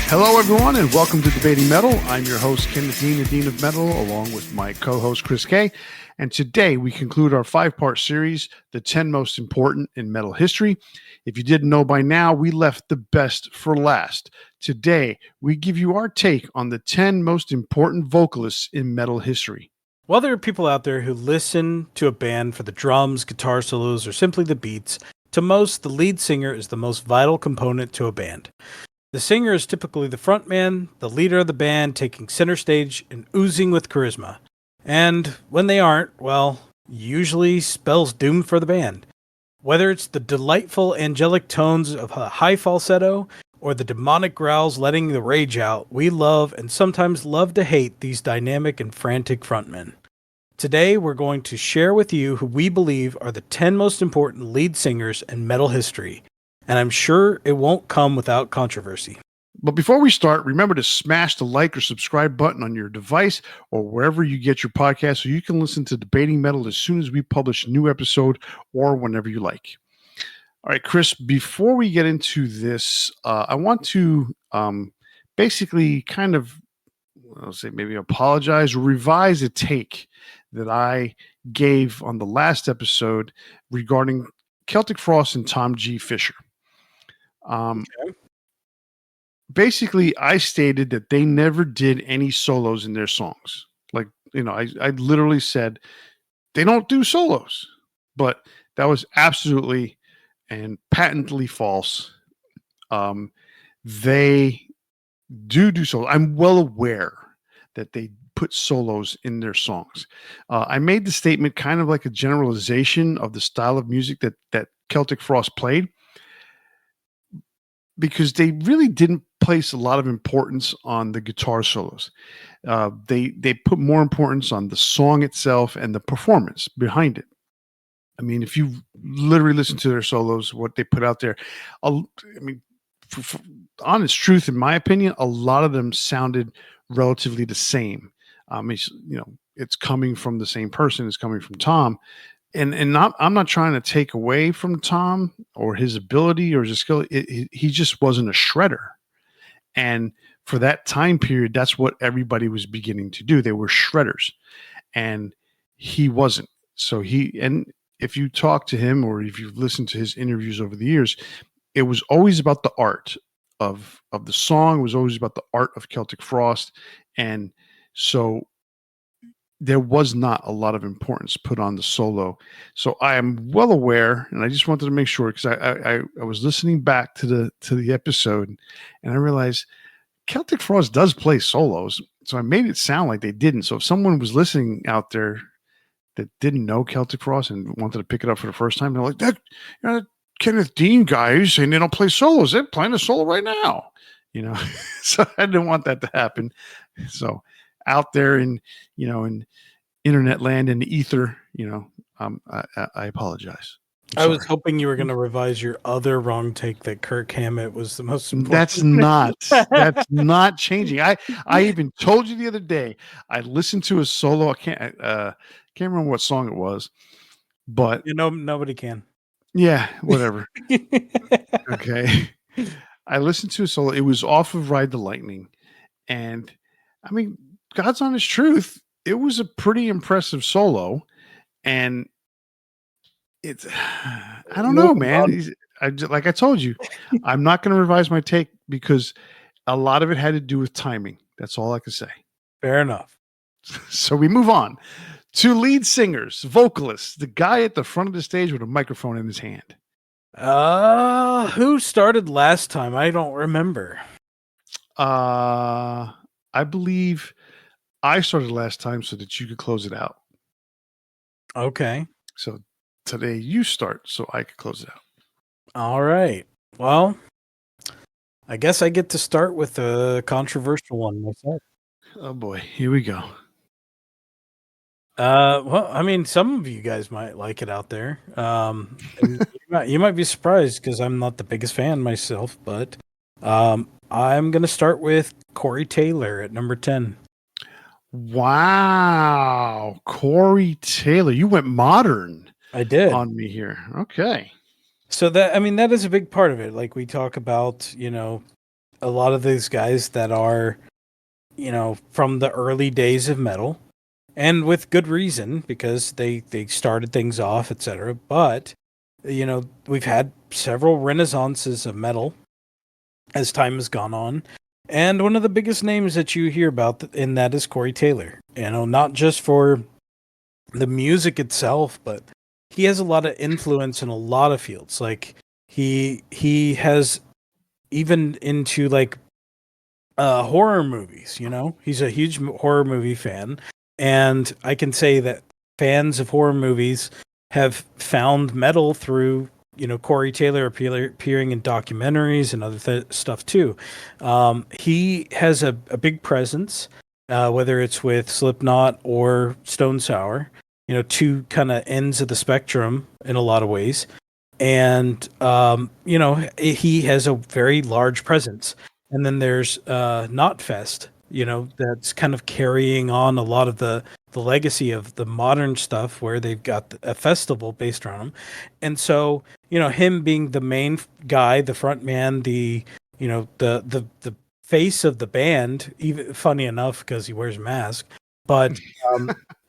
Hello, everyone, and welcome to Debating Metal. I'm your host, Kenneth Dean, the Dean of Metal, along with my co-host, Chris Kay. And today we conclude our 5-part series, The 10 Most Important in Metal History. If you didn't know by now, we left the best for last. Today, we give you our take on the 10 most important vocalists in metal history. While there are people out there who listen to a band for the drums, guitar solos, or simply the beats, to most, the lead singer is the most vital component to a band. The singer is typically the frontman, the leader of the band, taking center stage and oozing with charisma. And when they aren't, well, usually spells doom for the band. Whether it's the delightful angelic tones of a high falsetto or the demonic growls letting the rage out, we love and sometimes love to hate these dynamic and frantic frontmen. Today, we're going to share with you who we believe are the 10 most important lead singers in metal history. And I'm sure it won't come without controversy. But before we start, remember to smash the like or subscribe button on your device or wherever you get your podcast so you can listen to Debating Metal as soon as we publish a new episode or whenever you like. All right, Chris, before we get into this, I want to basically kind of, I'll say maybe apologize or revise a take that I gave on the last episode regarding Celtic Frost and Tom G. Fisher. Okay. Basically, I stated that they never did any solos in their songs. Like, I literally said they don't do solos, but that was absolutely and patently false. They do solos. I'm well aware that they put solos in their songs. I made the statement kind of like a generalization of the style of music that Celtic Frost played, because they really didn't place a lot of importance on the guitar solos. They put more importance on the song itself and the performance behind it. I mean, if you literally listen to their solos, what they put out there, for honest truth, in my opinion, a lot of them sounded relatively the same. It's coming from the same person. It's coming from Tom. I'm not trying to take away from Tom or his ability or his skill. He just wasn't a shredder. And for that time period, that's what everybody was beginning to do. They were shredders, and he wasn't. So if you talk to him or if you've listened to his interviews over the years, it was always about the art of the song. It was always about the art of Celtic Frost. And so there was not a lot of importance put on the solo. So I am well aware, and I just wanted to make sure, because I was listening back to the episode, and I realized Celtic Frost does play solos. So I made it sound like they didn't. So if someone was listening out there that didn't know Celtic Frost and wanted to pick it up for the first time, they're like, that Kenneth Dean guy is saying they don't play solos. They're playing a solo right now. So I didn't want that to happen. So out there in internet land and the ether, I apologize. I was hoping you were going to revise your other wrong take that Kirk Hammett was the most important. That's not changing. I even told you the other day, I listened to a solo. I can't remember what song it was, but nobody can. Yeah, whatever. Okay. I listened to a solo. It was off of Ride the Lightning. And I mean, God's honest truth, it was a pretty impressive solo. And I don't know, man. Like I told you, I'm not going to revise my take because a lot of it had to do with timing. That's all I can say. Fair enough. So we move on to lead singers, vocalists, the guy at the front of the stage with a microphone in his hand. Who started last time? I don't remember. I believe I started last time so that you could close it out. Okay. So today you start so I could close it out. All right. Well, I guess I get to start with a controversial one myself. Oh boy, here we go. Well, I mean, some of you guys might like it out there. You might be surprised because I'm not the biggest fan myself, but I'm going to start with Corey Taylor at number 10. Wow, Corey Taylor. You went modern. I did. On me here. Okay. So that is a big part of it. Like we talk about, a lot of these guys that are, from the early days of metal, and with good reason because they started things off, etc. But we've had several renaissances of metal as time has gone on. And one of the biggest names that you hear about in that is Corey Taylor. Not just for the music itself, but he has a lot of influence in a lot of fields. Like he has even into like horror movies, He's a huge horror movie fan. And I can say that fans of horror movies have found metal through, Corey Taylor appearing in documentaries and other stuff too. He has a big presence, whether it's with Slipknot or Stone Sour, two kind of ends of the spectrum in a lot of ways. And, he has a very large presence. And then there's Knotfest, that's kind of carrying on a lot of the legacy of the modern stuff where they've got a festival based around him. And so, him being the main guy, the front man, the face of the band, even funny enough because he wears a mask. But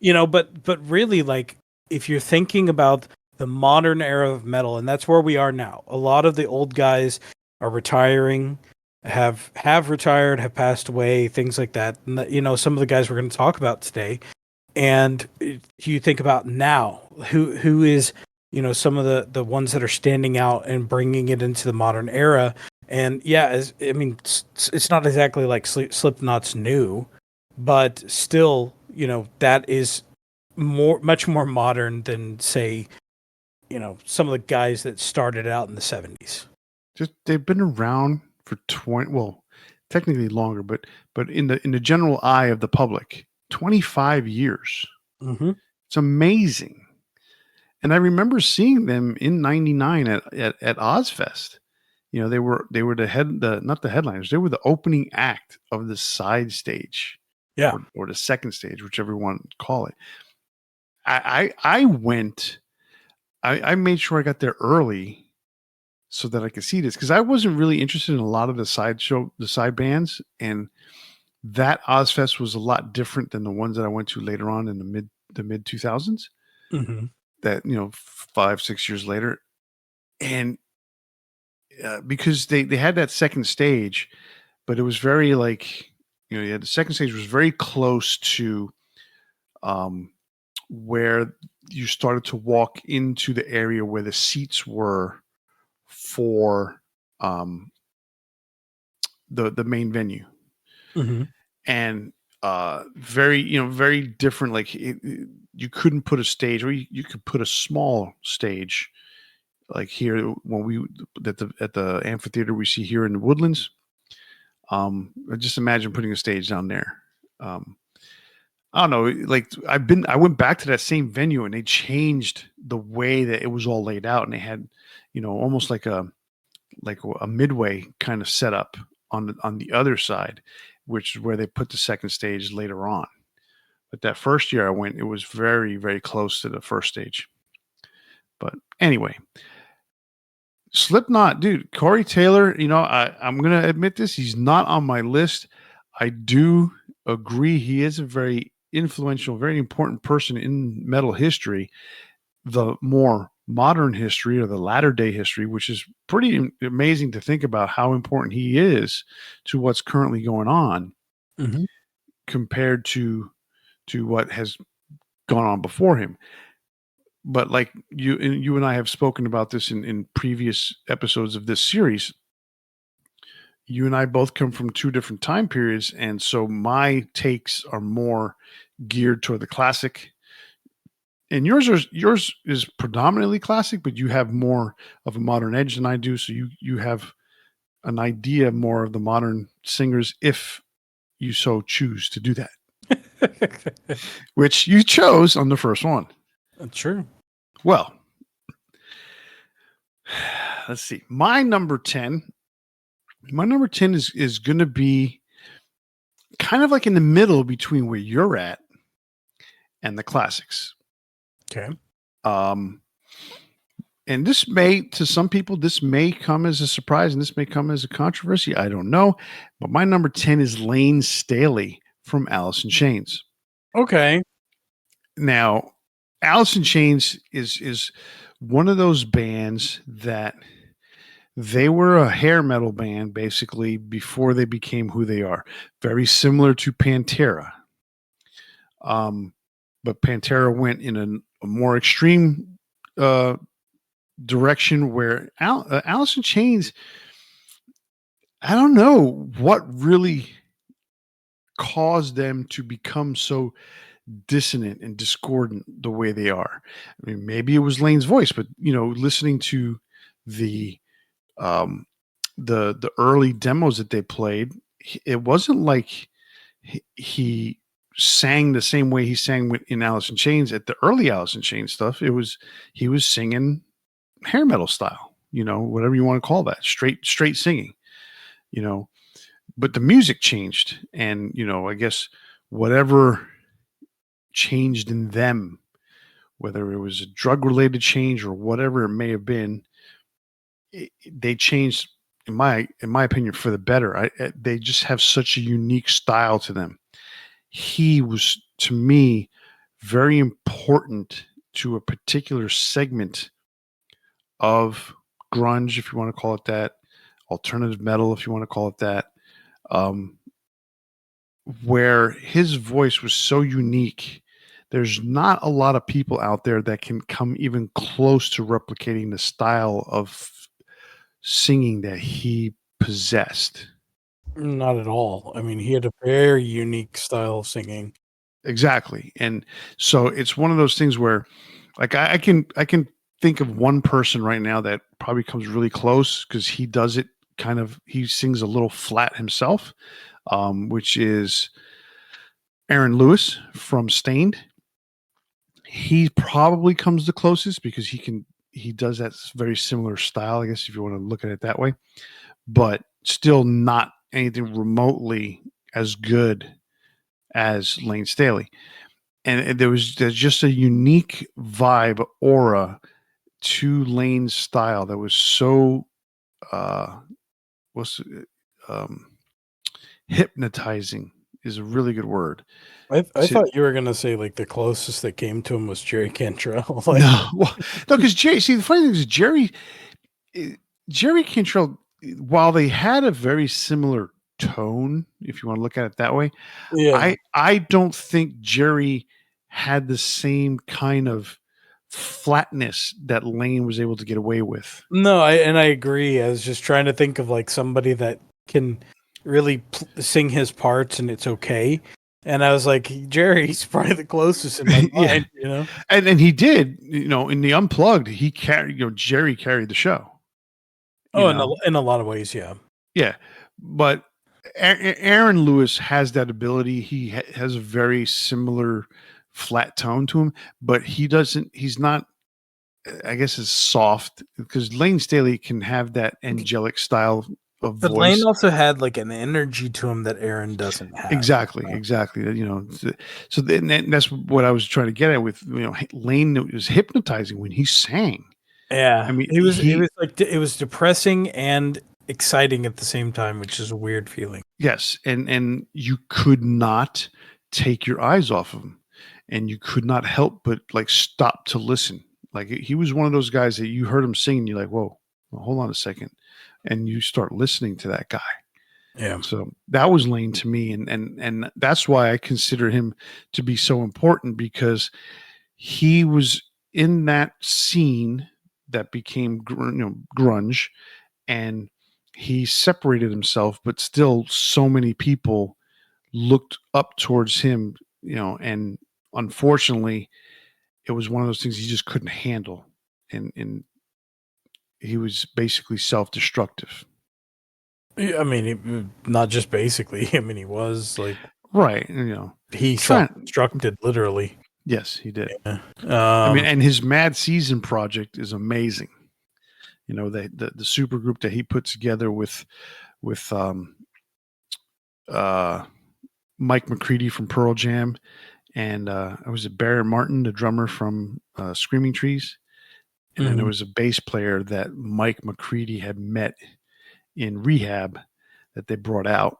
but really, like, if you're thinking about the modern era of metal, and that's where we are now. A lot of the old guys are retiring, have retired, have passed away, things like that. And, some of the guys we're going to talk about today. And you think about now, who is, some of the ones that are standing out and bringing it into the modern era. And yeah, it's not exactly like Slipknot's new, but still, that is much more modern than, say, some of the guys that started out in the 70s. Just they've been around for 20, well, technically longer, but in the general eye of the public, 25 years. Mm-hmm. It's amazing. And I remember seeing them in '99 at Ozfest. They were not the headliners. They were the opening act of the side stage, Yeah, or the second stage, whichever one call it. I went. I made sure I got there early so that I could see this, because I wasn't really interested in a lot of the side bands, and that Ozfest was a lot different than the ones that I went to later on in the mid 2000s. mm-hmm. That 5-6 years later, and because they had that second stage, but it was very like the second stage was very close to where you started to walk into the area where the seats were for the main venue. Mm-hmm. And very different. Like you couldn't put a stage, or you could put a small stage like here when we at the amphitheater we see here in the Woodlands. Just imagine putting a stage down there. I don't know, like I went back to that same venue and they changed the way that it was all laid out, and they had almost like a midway kind of setup on the other side, which is where they put the second stage later on. But that first year I went, it was very, very close to the first stage. But anyway, Slipknot, dude, Corey Taylor, I'm going to admit this. He's not on my list. I do agree. He is a very influential, very important person in metal history. The more modern history, or the latter day history, which is pretty amazing to think about how important he is to what's currently going on, Mm-hmm. compared to what has gone on before him. But like you and I have spoken about this in previous episodes of this series, you and I both come from two different time periods, and so my takes are more geared toward the classic, and yours is predominantly classic, but you have more of a modern edge than I do. So you have an idea more of the modern singers, if you so choose to do that, which you chose on the first one. That's true. Well, let's see. My number 10 is going to be kind of like in the middle between where you're at and the classics. Okay. and this may, to some people, this may come as a surprise and this may come as a controversy. I don't know. But my number 10 is Lane Staley from Alice in Chains. Okay. Now, Alice in Chains is one of those bands that they were a hair metal band basically before they became who they are. Very similar to Pantera. But Pantera went in a more extreme direction where Alice in Chains, I don't know what really caused them to become so dissonant and discordant the way they are. I mean, maybe it was Lane's voice, but listening to the um, the early demos that they played, it wasn't like he sang the same way he sang in Alice in Chains at the early Alice in Chains stuff. He was singing hair metal style, whatever you want to call that, straight singing, but the music changed, and I guess whatever changed in them, whether it was a drug related change or whatever it may have been, they changed in my opinion for the better. They just have such a unique style to them. He was, to me, very important to a particular segment of grunge, if you want to call it that, alternative metal, if you want to call it that, where his voice was so unique. There's not a lot of people out there that can come even close to replicating the style of singing that he possessed. Not at all. I mean, he had a very unique style of singing. Exactly. And so it's one of those things where, like, I can think of one person right now that probably comes really close, because he does it he sings a little flat himself, which is Aaron Lewis from Stained. He probably comes the closest because he does that very similar style, I guess, if you want to look at it that way, but still not anything remotely as good as Lane Staley. And there's just a unique vibe, aura to Lane's style that was so hypnotizing is a really good word. I thought you were gonna say like the closest that came to him was Jerry Cantrell. No, because Jerry. See, the funny thing is Jerry Cantrell, while they had a very similar tone, if you want to look at it that way, Yeah. I don't think Jerry had the same kind of flatness that Lane was able to get away with. No, I agree. I was just trying to think of like somebody that can really sing his parts and it's okay. And I was like, Jerry's probably the closest in my mind, And he did, in the Unplugged, he carried, Jerry carried the show. In a lot of ways, yeah. Yeah, but Aaron Lewis has that ability. He has a very similar flat tone to him, but he's not, I guess, as soft, because Lane Staley can have that angelic style of But voice. Lane also had like an energy to him that Aaron doesn't have. Exactly. So that's what I was trying to get at with, Lane was hypnotizing when he sang. Yeah, I mean, it was depressing and exciting at the same time, which is a weird feeling. Yes, and you could not take your eyes off of him, and you could not help but like stop to listen. Like, he was one of those guys that you heard him sing, and you're like, "Whoa, well, hold on a second," and you start listening to that guy. Yeah. So that was Lane to me, and that's why I consider him to be so important, because he was in that scene that became grunge, and he separated himself, but still so many people looked up towards him, and unfortunately it was one of those things he just couldn't handle, and he was basically self-destructive. I mean, not just basically. I mean, he was like, Right. he self-destructed literally. Yes, he did. Yeah. I mean, and his Mad Season project is amazing. The super group that he put together with Mike McCready from Pearl Jam, and was it Barrett Martin, the drummer from Screaming Trees, and then there Mhm. was a bass player that Mike McCready had met in rehab that they brought out,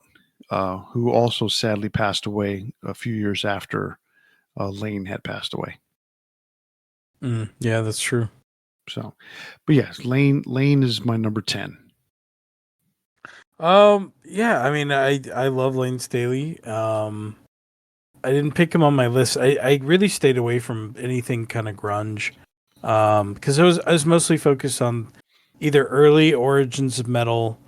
who also sadly passed away a few years after Lane had passed away. Yeah, that's true. So, but yes, Lane is my number 10. Yeah, I mean, I love Lane Staley. I didn't pick him on my list. I really stayed away from anything kind of grunge. Because I was mostly focused on either early origins of metal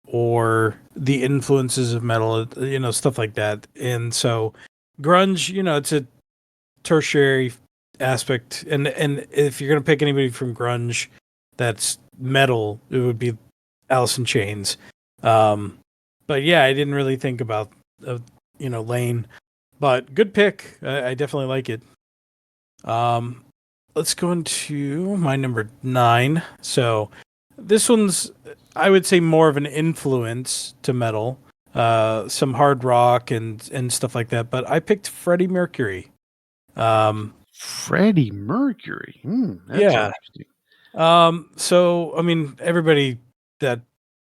or the influences of metal, stuff like that. And so grunge, it's a tertiary aspect. And if you're gonna pick anybody from grunge that's metal, it would be Alice in Chains. Um, but yeah, I didn't really think about Lane, but good pick. I definitely like it. Um, let's go into my number 9. So this one's, I would say, more of an influence to metal, some hard rock and stuff like that. But I picked Freddie Mercury. Freddie Mercury. That's Yeah. interesting. So I mean, everybody that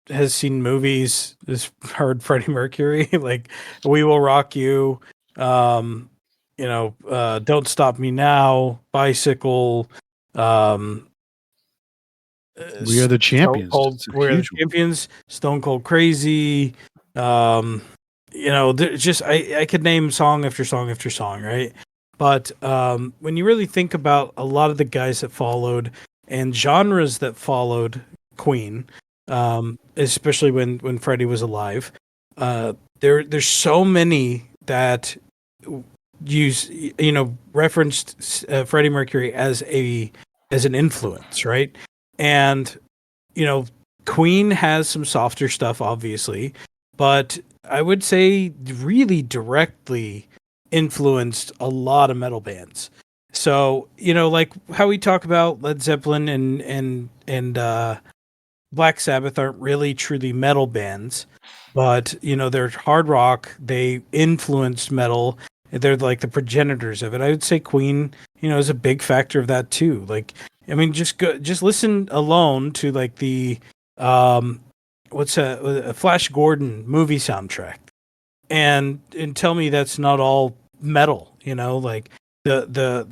has seen movies has heard Freddie Mercury, like "We Will Rock You," um, "Don't Stop Me Now," "Bicycle," um, We Are the Stone Champions. Cold, It's a "We're the huge one. Champions," "Stone Cold Crazy." Um, just I could name song after song after song, right? But when you really think about a lot of the guys that followed and genres that followed Queen, especially when Freddie was alive, there's so many that use referenced Freddie Mercury as an influence, right? And you know, Queen has some softer stuff, obviously, but I would say really directly influenced a lot of metal bands. So, like how we talk about Led Zeppelin and Black Sabbath aren't really truly metal bands, but they're hard rock. They influenced metal. They're like the progenitors of it. I would say Queen, is a big factor of that too. Like, I mean, just listen alone to like the um, what's a Flash Gordon movie soundtrack, and tell me that's not all metal. Like the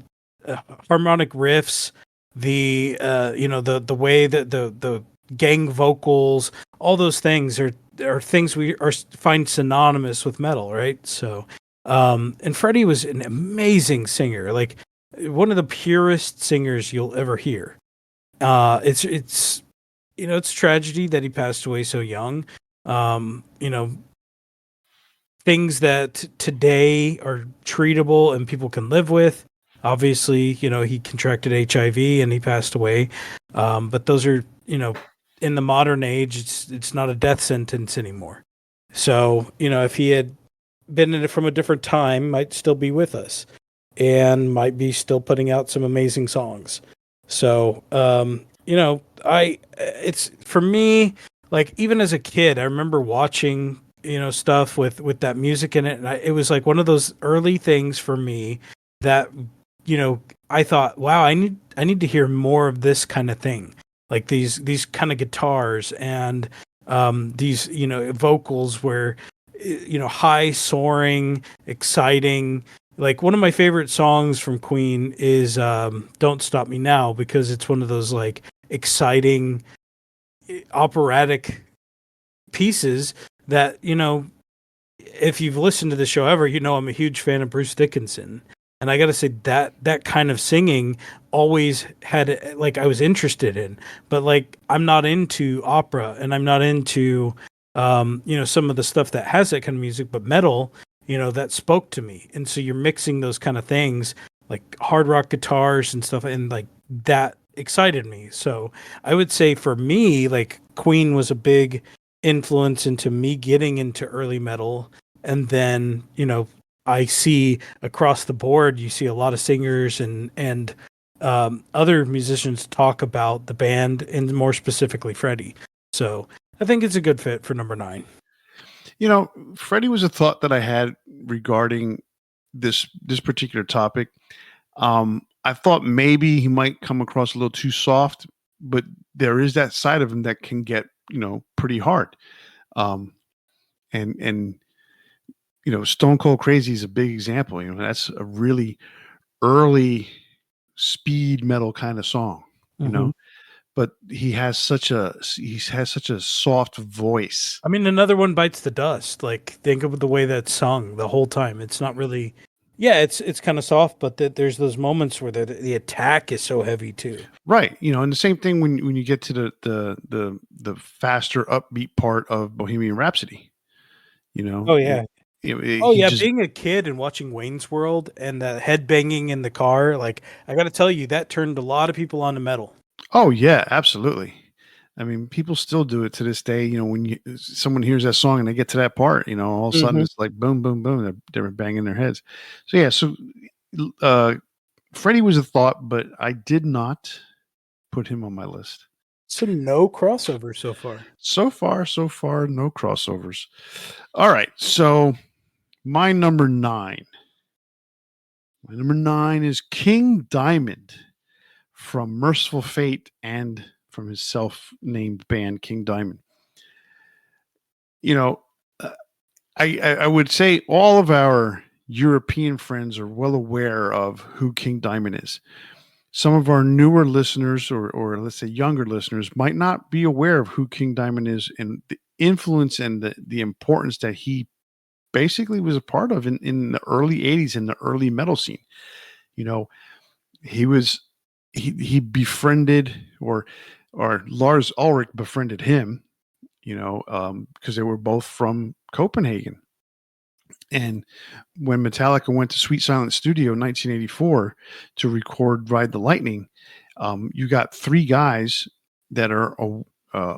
harmonic riffs, the way that the gang vocals, all those things are things we find synonymous with metal, right? So, and Freddie was an amazing singer, like one of the purest singers you'll ever hear. It's it's tragedy that he passed away so young. Um, you know, things that today are treatable and people can live with. Obviously, he contracted HIV and he passed away. But those are, in the modern age, it's not a death sentence anymore. So, if he had been in it from a different time, might still be with us and might be still putting out some amazing songs. So, I it's for me, like even as a kid, I remember watching stuff with that music in it, and it was like one of those early things for me that I thought, wow, I need to hear more of this kind of thing, like these kind of guitars and these vocals where high soaring, exciting. Like one of my favorite songs from Queen is "Don't Stop Me Now" because it's one of those like exciting operatic pieces that if you've listened to the show ever, I'm a huge fan of Bruce Dickinson. And I got to say that kind of singing always had like I was interested in, but like I'm not into opera and I'm not into some of the stuff that has that kind of music, but metal, that spoke to me. And so you're mixing those kind of things like hard rock guitars and stuff and like that excited me. So I would say for me, like Queen was a big influence into me getting into early metal. And then, I see across the board, you see a lot of singers and other musicians talk about the band and more specifically Freddie. So I think it's a good fit for number 9. Freddie was a thought that I had regarding this particular topic. I thought maybe he might come across a little too soft, but there is that side of him that can get, pretty hard. Um, and Stone Cold Crazy is a big example. That's a really early speed metal kind of song, you Mhm. know, but he has such a soft voice. I mean, another one bites the dust. Like, think of the way that's sung the whole time. It's not really, yeah, it's kind of soft, but there's those moments where the attack is so heavy too. Right. And the same thing when you get to the faster upbeat part of Bohemian Rhapsody, you know, Oh it, yeah, oh he yeah. just Being a kid and watching Wayne's World and the head banging in the car, like I got to tell you, that turned a lot of people on to metal. oh yeah, absolutely. I mean, people still do it to this day. When someone hears that song and they get to that part, all of a sudden Hmm. it's like boom, boom, boom. They're banging their heads. So yeah, uh, Freddie was a thought, but I did not put him on my list. So no crossover so far. So far, no crossovers. All right, so my number nine. My number nine is King Diamond from Merciful Fate and from his self-named band King Diamond. You know, uh, I would say all of our European friends are well aware of who King Diamond is. Some of our newer listeners, or let's say younger listeners, might not be aware of who King Diamond is and the influence and the importance that he basically was a part of in the early 80s in the early metal scene. You know, he was he befriended or Lars Ulrich befriended him, because they were both from Copenhagen. And when Metallica went to Sweet Silence Studio in 1984 to record Ride the Lightning, you got three guys that are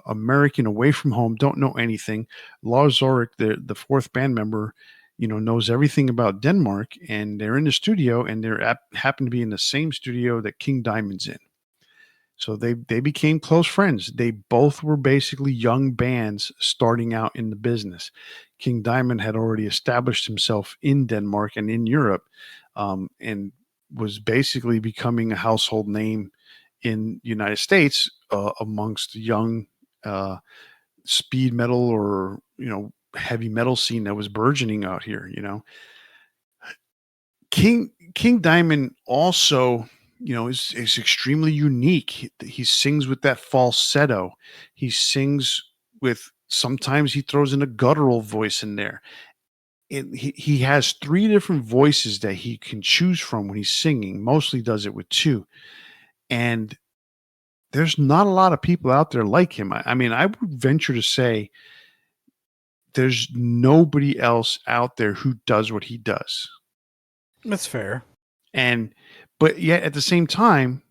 American, away from home, don't know anything. Lars Ulrich, the fourth band member, knows everything about Denmark, and they're in the studio, and happen to be in the same studio that King Diamond's in. So they became close friends. They both were basically young bands starting out in the business. King Diamond had already established himself in Denmark and in Europe, and was basically becoming a household name in the United States, amongst the young uh, speed metal, or heavy metal scene that was burgeoning out here. King Diamond also, is extremely unique. He sings with that falsetto. He sings with, sometimes he throws in a guttural voice in there. And he has three different voices that he can choose from when he's singing. Mostly does it with two. And there's not a lot of people out there like him. I mean, I would venture to say there's nobody else out there who does what he does. That's fair. And but yet at the same time,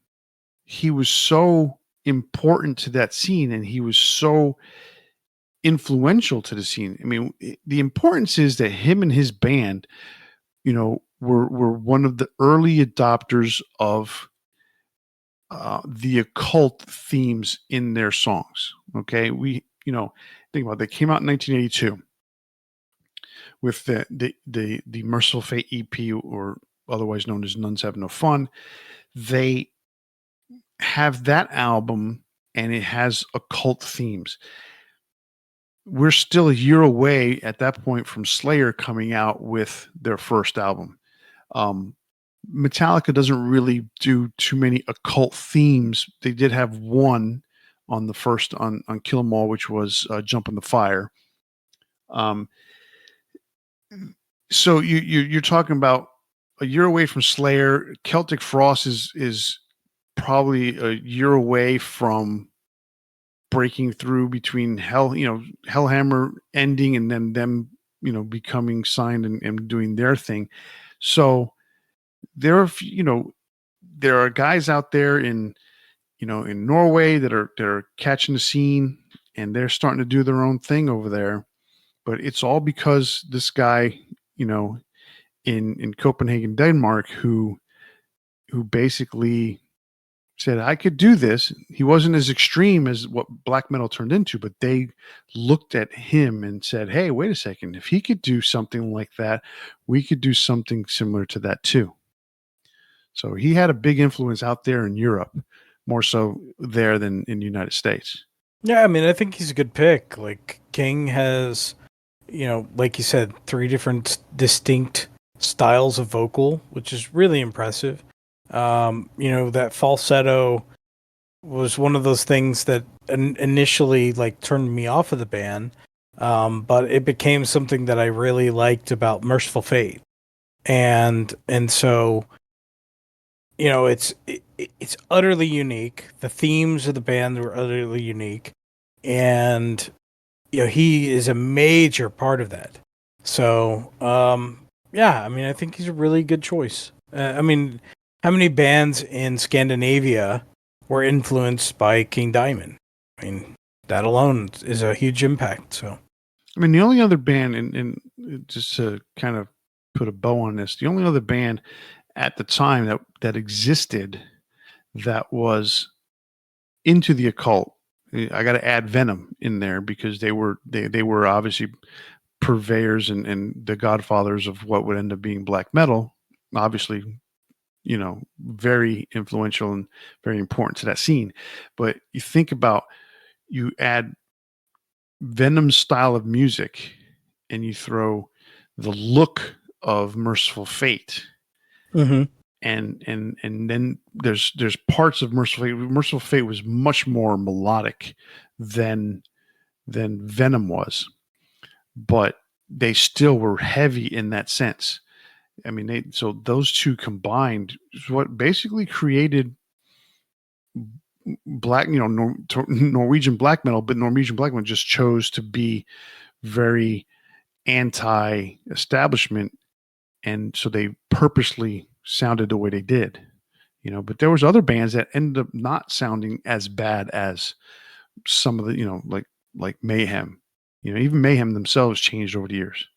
he was so important to that scene, and he was so influential to the scene. I mean, the importance is that him and his band, were one of the early adopters of the occult themes in their songs. Okay, think about it, they came out in 1982 with the Merciful Fate EP, or otherwise known as Nuns Have No Fun. They have that album, and it has occult themes. We're still a year away at that point from Slayer coming out with their first album. Um, Metallica doesn't really do too many occult themes. They did have one on the first on Kill 'Em All, which was "Jump in the Fire." Um, so you're talking about a year away from Slayer. Celtic Frost is probably a year away from breaking through between Hellhammer ending and then them, becoming signed and doing their thing. So there are, there are guys out there in Norway that are catching the scene, and they're starting to do their own thing over there. But it's all because this guy, you know, in Copenhagen, Denmark, who basically said, I could do this. He wasn't as extreme as what black metal turned into, but they looked at him and said, hey, wait a second. If he could do something like that, we could do something similar to that too. So he had a big influence out there in Europe, more so there than in the United States. Yeah, I mean, I think he's a good pick. Like King has, like you said, three different distinct styles of vocal, which is really impressive. That falsetto was one of those things that initially like turned me off of the band, but it became something that I really liked about Merciful Fate, and so it's utterly unique. The themes of the band were utterly unique, and he is a major part of that. So yeah, I mean, I think he's a really good choice. I mean, how many bands in Scandinavia were influenced by King Diamond? I mean, that alone is a huge impact. So I mean, the only other band, and just to kind of put a bow on this, the only other band at the time that existed that was into the occult, I got to add Venom in there because they were obviously purveyors and the godfathers of what would end up being black metal. Obviously, very influential and very important to that scene. But you think about, you add Venom's style of music and you throw the look of Merciful Fate. mm-hmm. And then there's parts of Merciful Fate. Merciful Fate was much more melodic than Venom was, but they still were heavy in that sense. I mean, so those two combined is what basically created black, Norwegian black metal. But Norwegian black metal just chose to be very anti-establishment, and so they purposely sounded the way they did. But there was other bands that ended up not sounding as bad as some of the, like Mayhem. Even Mayhem themselves changed over the years.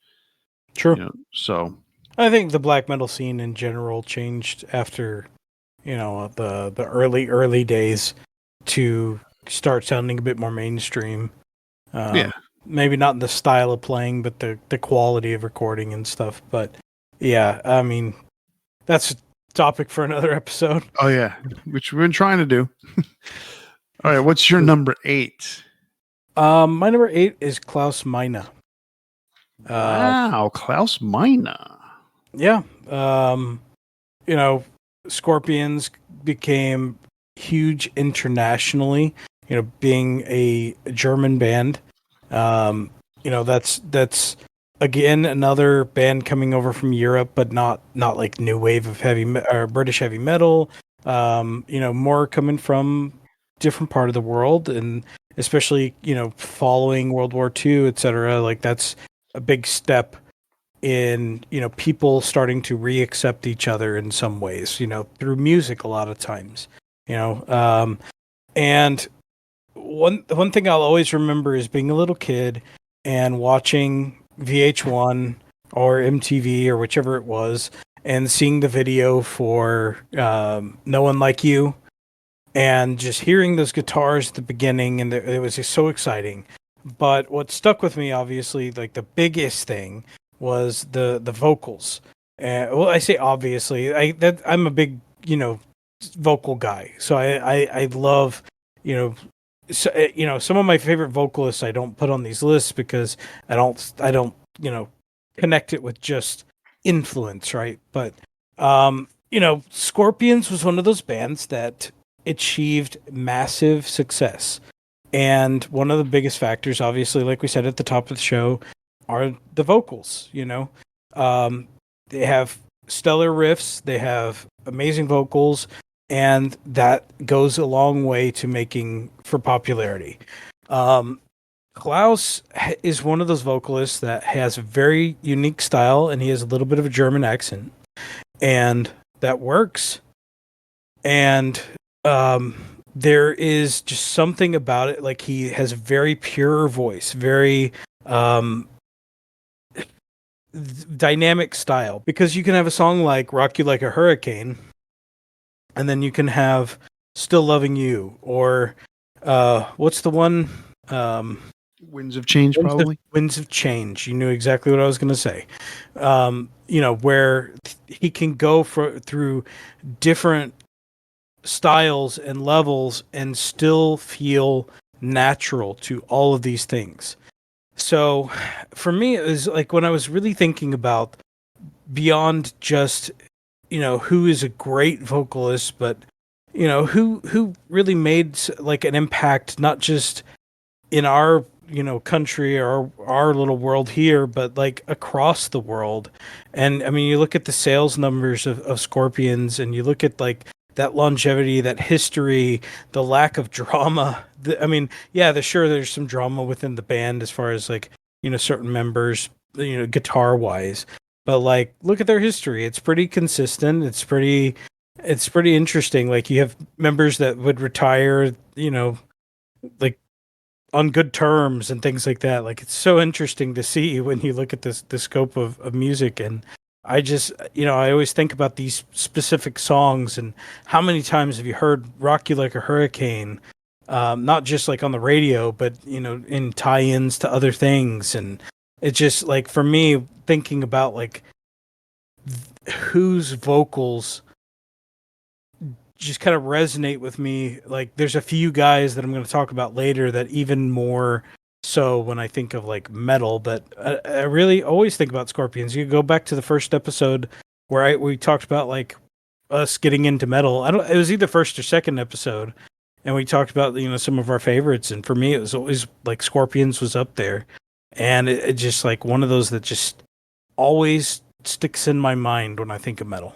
Sure. So I think the black metal scene in general changed after, the early days to start sounding a bit more mainstream. Yeah. Maybe not in the style of playing, but the quality of recording and stuff. But yeah, I mean, that's a topic for another episode. Oh yeah, which we've been trying to do. All right, what's your number 8? My number 8 is Klaus Meine. Wow, Klaus Meine. Yeah. Scorpions became huge internationally, being a German band. That's again another band coming over from Europe, but not like new wave of or British heavy metal. More coming from different part of the world, and especially following World War II, etc. Like that's a big step in people starting to reaccept each other in some ways. Through music a lot of times. And one thing I'll always remember is being a little kid and watching VH1 or MTV or whichever it was, and seeing the video for No One Like You, and just hearing those guitars at the beginning, and it was just so exciting. But what stuck with me, obviously, like the biggest thing was the vocals. Well, I say obviously, I'm a big vocal guy, so I love some of my favorite vocalists I don't put on these lists because I don't connect it with just influence, right? But Scorpions was one of those bands that achieved massive success. And one of the biggest factors, obviously, like we said at the top of the show, are the vocals. They have stellar riffs, they have amazing vocals, and that goes a long way to making for popularity. Klaus is one of those vocalists that has a very unique style, and he has a little bit of a German accent, and that works. And there is just something about it, like he has a very pure voice, very dynamic style, because you can have a song like Rock You Like a Hurricane, and then you can have Still Loving You, or what's the one? Winds of Change, probably. Winds of Change. You knew exactly what I was going to say. Where he can go through different styles and levels and still feel natural to all of these things. So for me, it was like when I was really thinking about beyond just, who is a great vocalist, but, who really made like an impact, not just in our, country or our little world here, but like across the world. And I mean, you look at the sales numbers of Scorpions, and you look at like that longevity, that history, the lack of drama. I mean, yeah, sure, there's some drama within the band as far as like, certain members, guitar wise, but like, look at their history. It's pretty consistent. It's pretty interesting. Like you have members that would retire, like on good terms and things like that. Like it's so interesting to see when you look at the scope of music. And I just, I always think about these specific songs and how many times have you heard Rock You Like a Hurricane? Not just like on the radio, but, in tie-ins to other things. And it's just like, for me, thinking about like whose vocals just kind of resonate with me. Like there's a few guys that I'm going to talk about later that even more so when I think of like metal, but I really always think about Scorpions. You go back to the first episode where we talked about like us getting into metal. It was either first or second episode, and we talked about, some of our favorites. And for me, it was always like Scorpions was up there. And it just like one of those that just always sticks in my mind when I think of metal.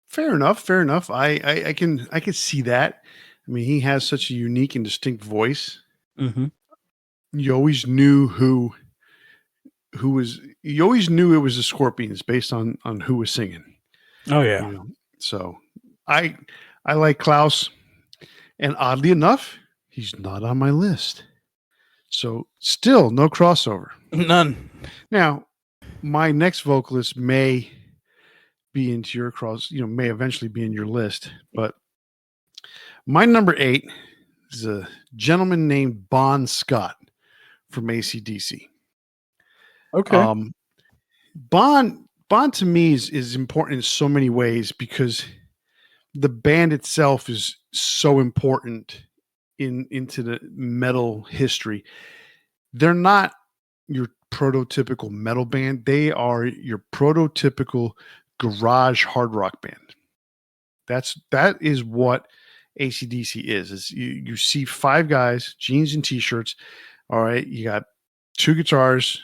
Fair enough. Fair enough. I can see that. I mean, he has such a unique and distinct voice. Mm-hmm. You always knew who was. You always knew it was the Scorpions based on who was singing. Oh yeah. So I like Klaus, and oddly enough, he's not on my list. So still no crossover. None. Now, my next vocalist may be into your may eventually be in your list, but my number 8 is a gentleman named Bon Scott from AC/DC. Okay. Bon to me is important in so many ways because the band itself is so important into the metal history. They're not your prototypical metal band. They are your prototypical garage hard rock band. That is what AC/DC is you see 5 guys, jeans and t-shirts. All right, you got 2 guitars.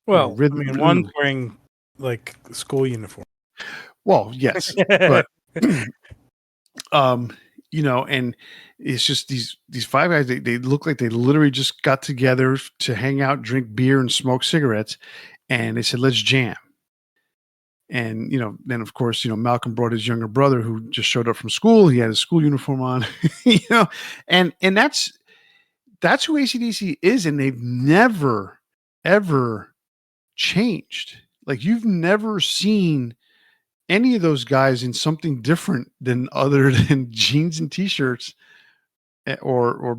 Well, I mean, one's wearing like school uniform. Well, yes, but and it's just these 5 guys. They look like they literally just got together to hang out, drink beer, and smoke cigarettes, and they said, "Let's jam." And then of course, Malcolm brought his younger brother who just showed up from school. He had his school uniform on, and that's who AC/DC is, and they've never ever changed. Like you've never seen any of those guys in something different than other than jeans and t-shirts, or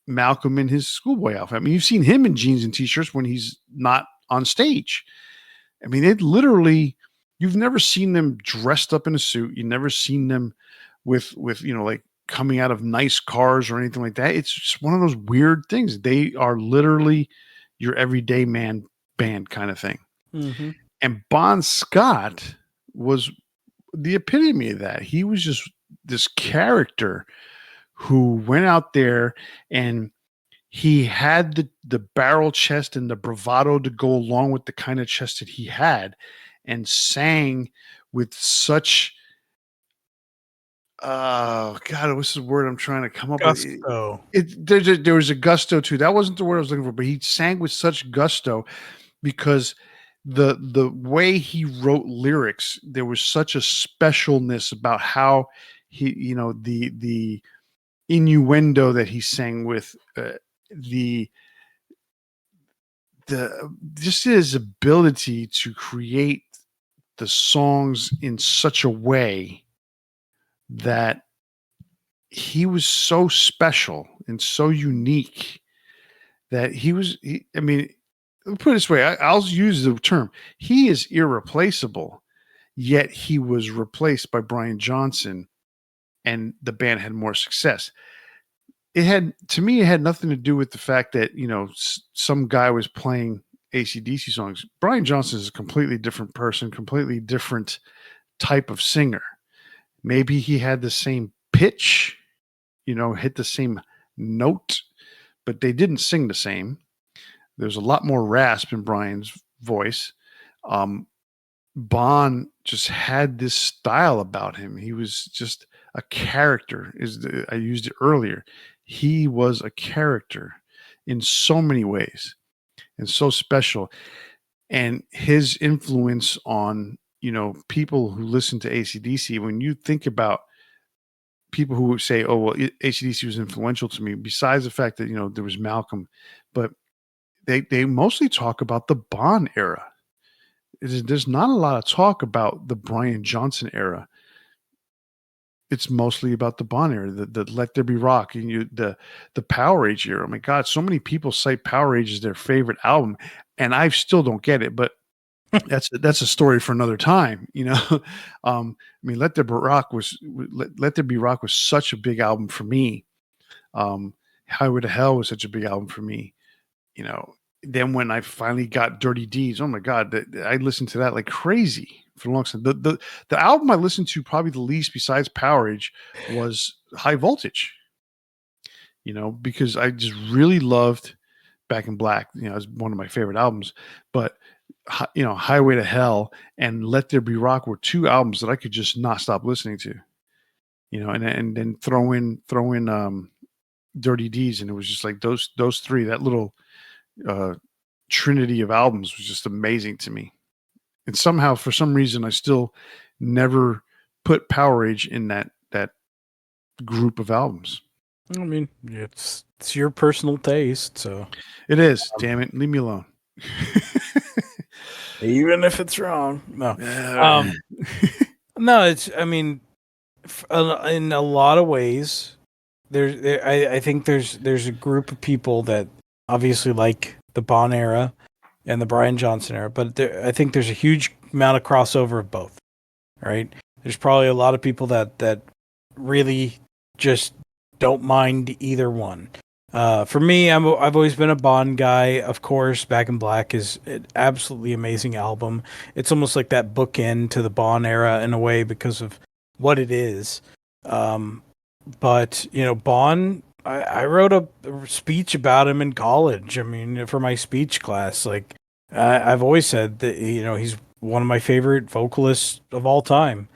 Malcolm in his schoolboy outfit. I mean, you've seen him in jeans and t-shirts when he's not on stage. I mean, you've never seen them dressed up in a suit. You've never seen them with like coming out of nice cars or anything like that. It's just one of those weird things. They are literally your everyday man band kind of thing. Mm-hmm. And Bon Scott was the epitome of that. He was just this character who went out there and he had the barrel chest and the bravado to go along with the kind of chest that he had, and sang with such God, what's the word I'm trying to come up Gusto. with? There was a gusto too. That wasn't the word I was looking for, but he sang with such gusto because the way he wrote lyrics, there was such a specialness about how he, the innuendo that he sang with, the just his ability to create the songs in such a way that he was so special and so unique that I mean, put it this way, I'll use the term. He is irreplaceable, yet he was replaced by Brian Johnson, and the band had more success. To me, it had nothing to do with the fact that, some guy was playing AC/DC songs. Brian Johnson is a completely different person, completely different type of singer. Maybe he had the same pitch, hit the same note, but they didn't sing the same. There's a lot more rasp in Brian's voice. Bon just had this style about him. He was just a character. I used it earlier. He was a character in so many ways and so special. And his influence on, people who listen to AC/DC, when you think about people who say, oh, well, AC/DC was influential to me, besides the fact that, there was Malcolm, but they mostly talk about the Bon era. There's not a lot of talk about the Brian Johnson era. It's mostly about the Bon era, the Let There Be Rock, and the Power Age era. Oh my God, so many people cite Power Age as their favorite album, and I still don't get it. But that's a story for another time. I mean, Let There Be Rock was such a big album for me. Highway to Hell was such a big album for me. Then when I finally got Dirty Deeds, oh my God, I listened to that like crazy for a long time. The album I listened to probably the least besides Power Age was High Voltage, because I just really loved Back in Black. It's one of my favorite albums, but Highway to Hell and Let There Be Rock were two albums that I could just not stop listening to, and then throw in Dirty Deeds, and it was just like those three, that little trinity of albums was just amazing to me. And somehow, for some reason, I still never put Power Age in that group of albums. I mean, it's your personal taste, so it is. Damn it, leave me alone. Even if it's wrong, no. No, it's. I mean, in a lot of ways, I think there's a group of people that obviously like the Bon era and the Brian Johnson era, but I think there's a huge amount of crossover of both. Right? There's probably a lot of people that really just don't mind either one. For me, I've always been a Bon guy. Of course, Back in Black is an absolutely amazing album. It's almost like that bookend to the Bon era in a way because of what it is. But Bon, I wrote a speech about him in college. I mean, for my speech class, like I've always said that he's one of my favorite vocalists of all time,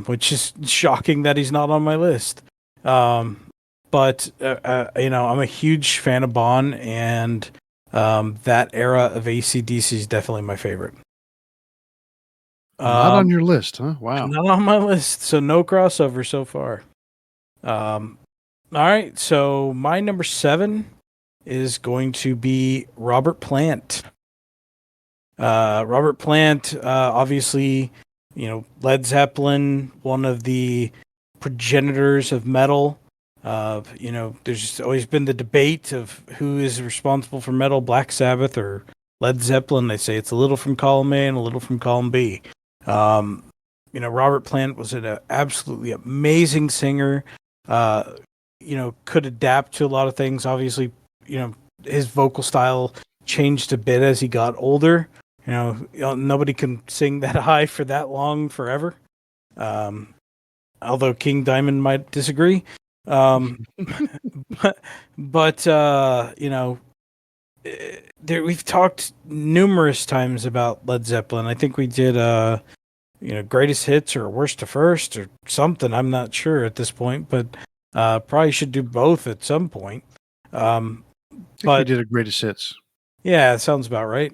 which is shocking that he's not on my list. But I'm a huge fan of Bon, and that era of AC/DC is definitely my favorite. Not on your list, huh? Wow. Not on my list, so no crossover so far. All right, so my number 7 is going to be Robert Plant. Robert Plant, obviously, Led Zeppelin, one of the progenitors of metal. There's always been the debate of who is responsible for metal, Black Sabbath or Led Zeppelin. They say it's a little from column A and a little from column B. Robert Plant was an absolutely amazing singer. Could adapt to a lot of things. Obviously, his vocal style changed a bit as he got older. Nobody can sing that high for that long forever. Although King Diamond might disagree. But we've talked numerous times about Led Zeppelin. I think we did greatest hits or worst to first or something. I'm not sure at this point, but probably should do both at some point. I think we did a greatest hits. Yeah, it sounds about right.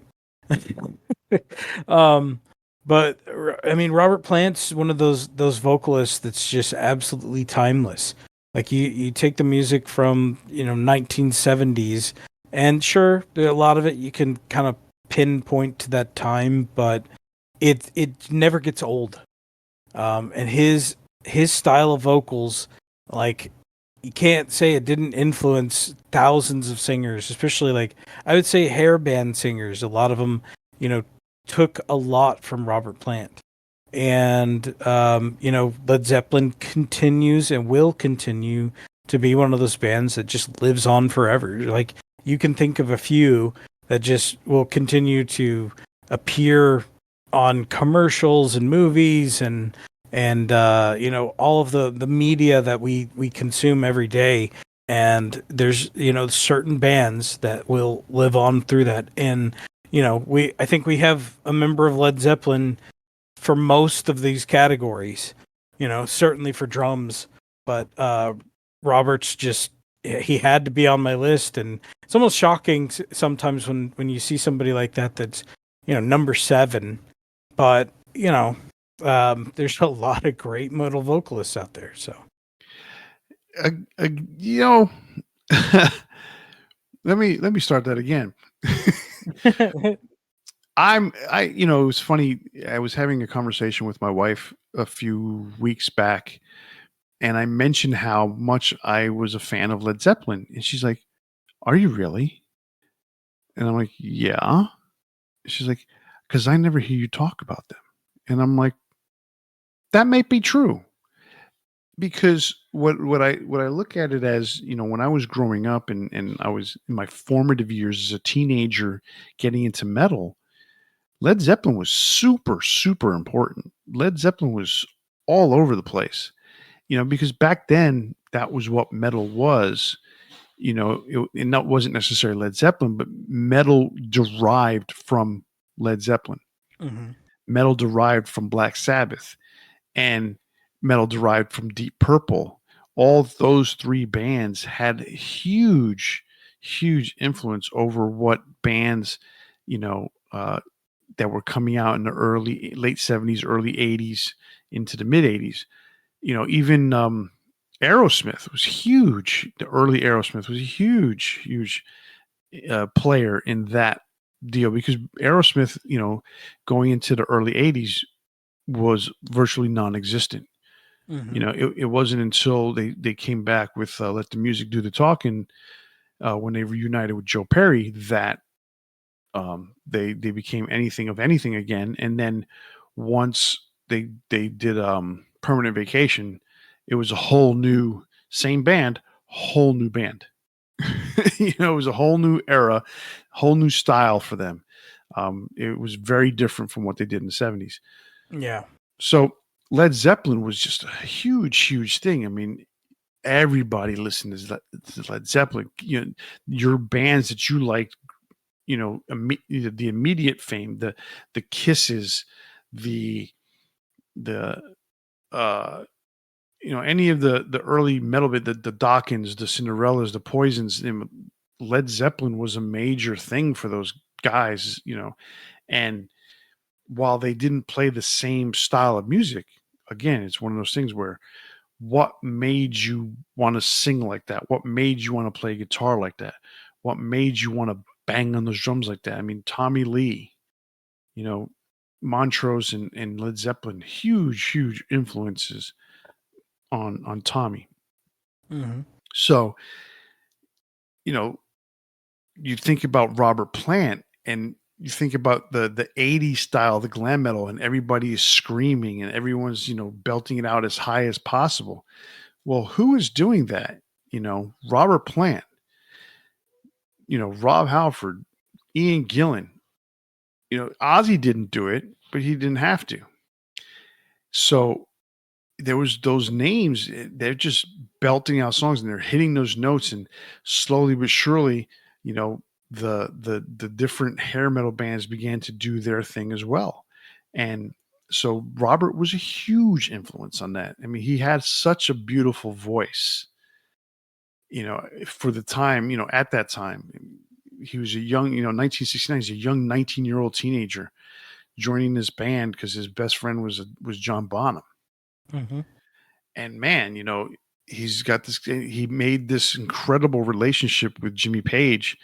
But I mean, Robert Plant's one of those vocalists that's just absolutely timeless. Like you take the music from 1970s, and sure, a lot of it you can kind of pinpoint to that time, but it never gets old. And his style of vocals, like you can't say it didn't influence thousands of singers, especially like I would say hair band singers. A lot of them, you know, took a lot from Robert Plant. And Led Zeppelin continues and will continue to be one of those bands that just lives on forever. Like you can think of a few that just will continue to appear on commercials and movies and all of the media that we consume every day. And there's certain bands that will live on through that. And we I think we have a member of Led Zeppelin for most of these categories, certainly for drums, but Robert's just he had to be on my list. And it's almost shocking sometimes when you see somebody like that that's number 7, but there's a lot of great metal vocalists out there. So uh, uh, you know, let me start that again. It was funny. I was having a conversation with my wife a few weeks back, and I mentioned how much I was a fan of Led Zeppelin, and she's like, "Are you really?" And I'm like, "Yeah." She's like, "Because I never hear you talk about them," and I'm like, "That may be true." Because what I look at it as, when I was growing up and I was in my formative years as a teenager getting into metal, Led Zeppelin was super, super important. Led Zeppelin was all over the place, because back then that was what metal was. And that wasn't necessarily Led Zeppelin, but metal derived from Led Zeppelin. Mhm. Metal derived from Black Sabbath, and metal derived from Deep Purple. All those three bands had huge, huge influence over what bands, you know, uh, that were coming out in the late 70s, early 80s into the mid 80s. Even Aerosmith was huge. The early Aerosmith was a huge, huge player in that deal, because Aerosmith, going into the early 80s was virtually non-existent. Mhm. It wasn't until they came back with Let the Music Do the Talking, when they reunited with Joe Perry, that they became anything of anything again. And then once they did Permanent Vacation, it was a whole new, same band, whole new band. It was a whole new era, whole new style for them. It was very different from what they did in the 70s. Yeah. So Led Zeppelin was just a huge, huge thing. I mean, everybody listened to Led Zeppelin. Your bands that you liked, the immediate fame, the Kisses, the the any of the early metal bit, the Dawkins, the Cinderellas, the Poisons. Led Zeppelin was a major thing for those guys, and while they didn't play the same style of music, again, it's one of those things where what made you want to sing like that? What made you want to play guitar like that? What made you want to bang on those drums like that? I mean, Tommy Lee, you know, Montrose and Led Zeppelin, huge, huge influences on Tommy. Mhm. So, you know, you think about Robert Plant, and you think about the 80s style, the glam metal, and everybody is screaming and everyone's, belting it out as high as possible. Well, who is doing that? Robert Plant, Rob Halford, Ian Gillan. Ozzy didn't do it, but he didn't have to. So there was those names. They're just belting out songs and they're hitting those notes, and slowly but surely, you know, the different hair metal bands began to do their thing as well. And so Robert was a huge influence on that. I mean, he had such a beautiful voice, for the time, at that time. He was a young, 1969, he's a young 19-year-old teenager joining this band because his best friend was John Bonham. Mhm. And man, he made this incredible relationship with Jimmy Page,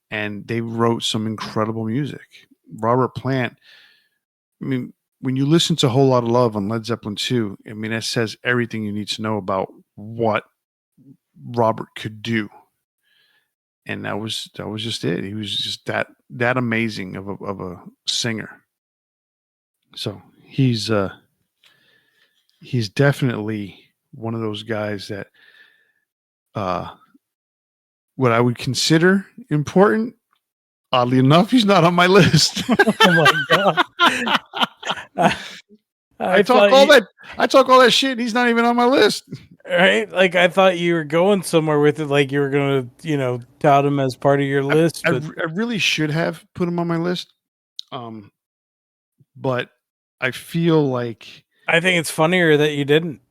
and they wrote some incredible music. Robert Plant, I mean, when you listen to Whole Lot of Love on Led Zeppelin 2, I mean, that says everything you need to know about what Robert could do, and that was just it. He was just that amazing of a singer. So he's definitely one of those guys that uh, what I would consider important. Oddly enough, he's not on my list. Oh my god! I talk all that I talk all that shit. And he's not even on my list. Right? Like I thought you were going somewhere with it, like you were gonna, tout him as part of your list. I, But I really should have put him on my list, but I feel like I think it's funnier that you didn't.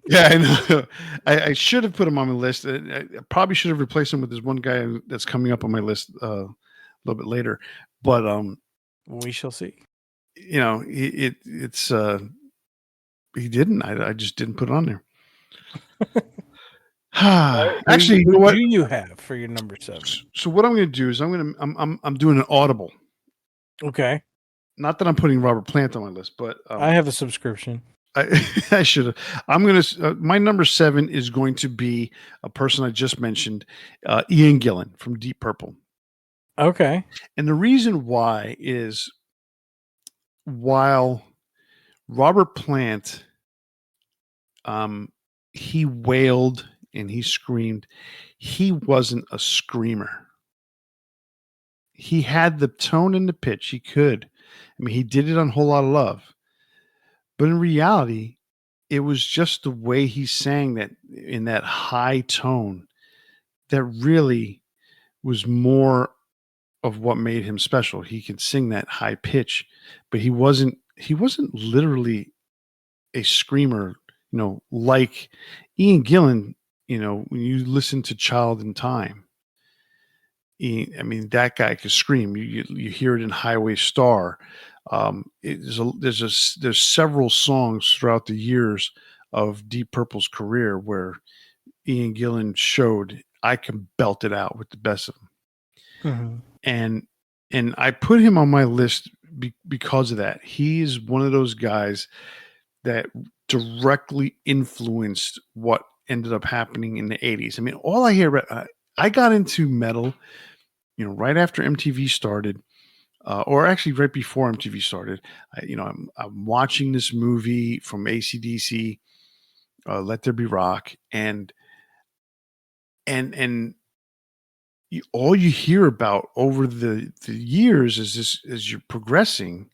yeah, I know. I should have put him on my list. I probably should have replaced him with this one guy that's coming up on my list a little bit later. But We shall see. it's he didn't. I just didn't put it on there. Actually, you know Who what? do you have for your number 7? So what I'm going to do is I'm doing an audible. Okay, Not that I'm putting Robert Plant on my list, but I have a subscription. I should have. I'm going to. My number 7 is going to be a person I just mentioned, Ian Gillan from Deep Purple. Okay. And the reason why is while Robert Plant, he wailed and he screamed, he wasn't a screamer. He had the tone and the pitch. He could. I mean, he did it on Whole Lot of Love. But in reality, it was just the way he sang that in that high tone that really was more of what made him special. He could sing that high pitch, but he wasn't literally a screamer, like Ian Gillan, when you listen to Child in Time, I mean, that guy could scream. You hear it in Highway Star. There's several songs throughout the years of Deep Purple's career where Ian Gillan showed I can belt it out with the best of them. Mm-hmm. And I put him on my list because of that. He is one of those guys that directly influenced what ended up happening in the 80s. I mean, all I hear about, I got into metal, right after MTV started, or actually right before MTV started. I'm watching this movie from AC/DC, Let There Be Rock, and all you hear about over the years is this as you're progressing.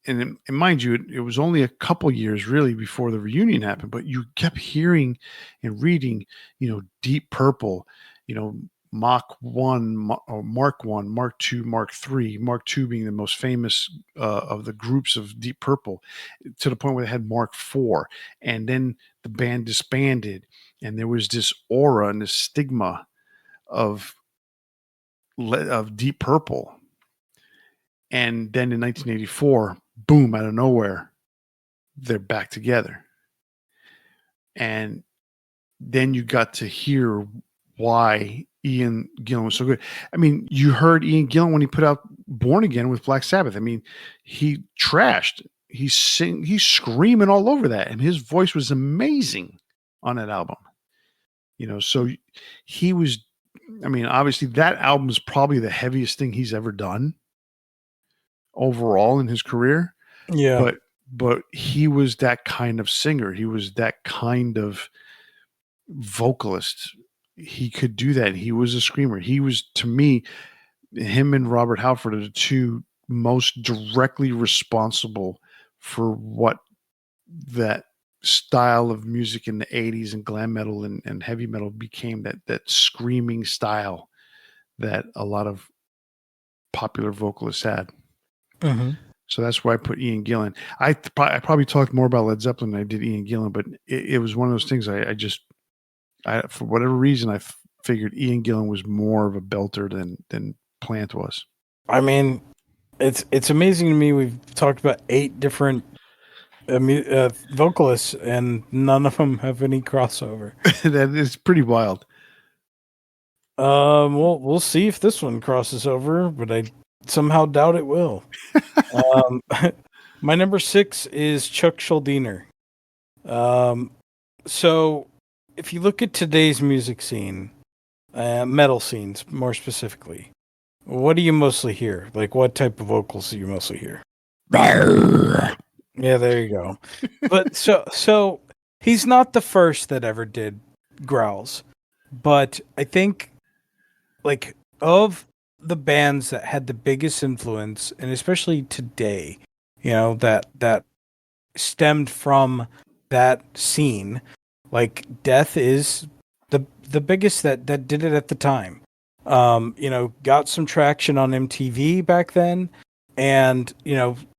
And mind you, it was only a couple years really before the reunion happened, but you kept hearing and reading, Deep Purple, Mach 1, or Mark 1, Mark 2, Mark 3, Mark 2 being the most famous of the groups of Deep Purple, to the point where they had Mark 4. And then the band disbanded, and there was this aura and this stigma of Deep Purple. And then in 1984, boom, out of nowhere, they're back together. And then you got to hear why Ian Gillan was so good. I mean, you heard Ian Gillan when he put out Born Again with Black Sabbath. I mean, he trashed. He's screaming all over that. And his voice was amazing on that album. So he was, I mean, obviously that album is probably the heaviest thing he's ever done overall in his career. Yeah. But he was that kind of singer. He was that kind of vocalist. He could do that. He was a screamer. He was, to me, him and Robert Halford are the two most directly responsible for what that style of music in the 80s and glam metal and heavy metal became, that screaming style that a lot of popular vocalists had. Mm-hmm. So that's why I put Ian Gillan. I probably talked more about Led Zeppelin than I did Ian Gillan, but it was one of those things I for whatever reason, I figured Ian Gillan was more of a belter than Plant was. I mean, it's amazing to me. We've talked about 8 different vocalists, and none of them have any crossover. That is pretty wild. We'll see if this one crosses over, but I somehow doubt it will. My number 6 is Chuck Schuldiner. So if you look at today's music scene, metal scenes more specifically, what do you mostly hear? Like, what type of vocals do you mostly hear? Yeah, there you go. But so he's not the first that ever did growls, but I think like of the bands that had the biggest influence, and especially today, that stemmed from that scene, like Death is the biggest that did it at the time. Got some traction on MTV back then, and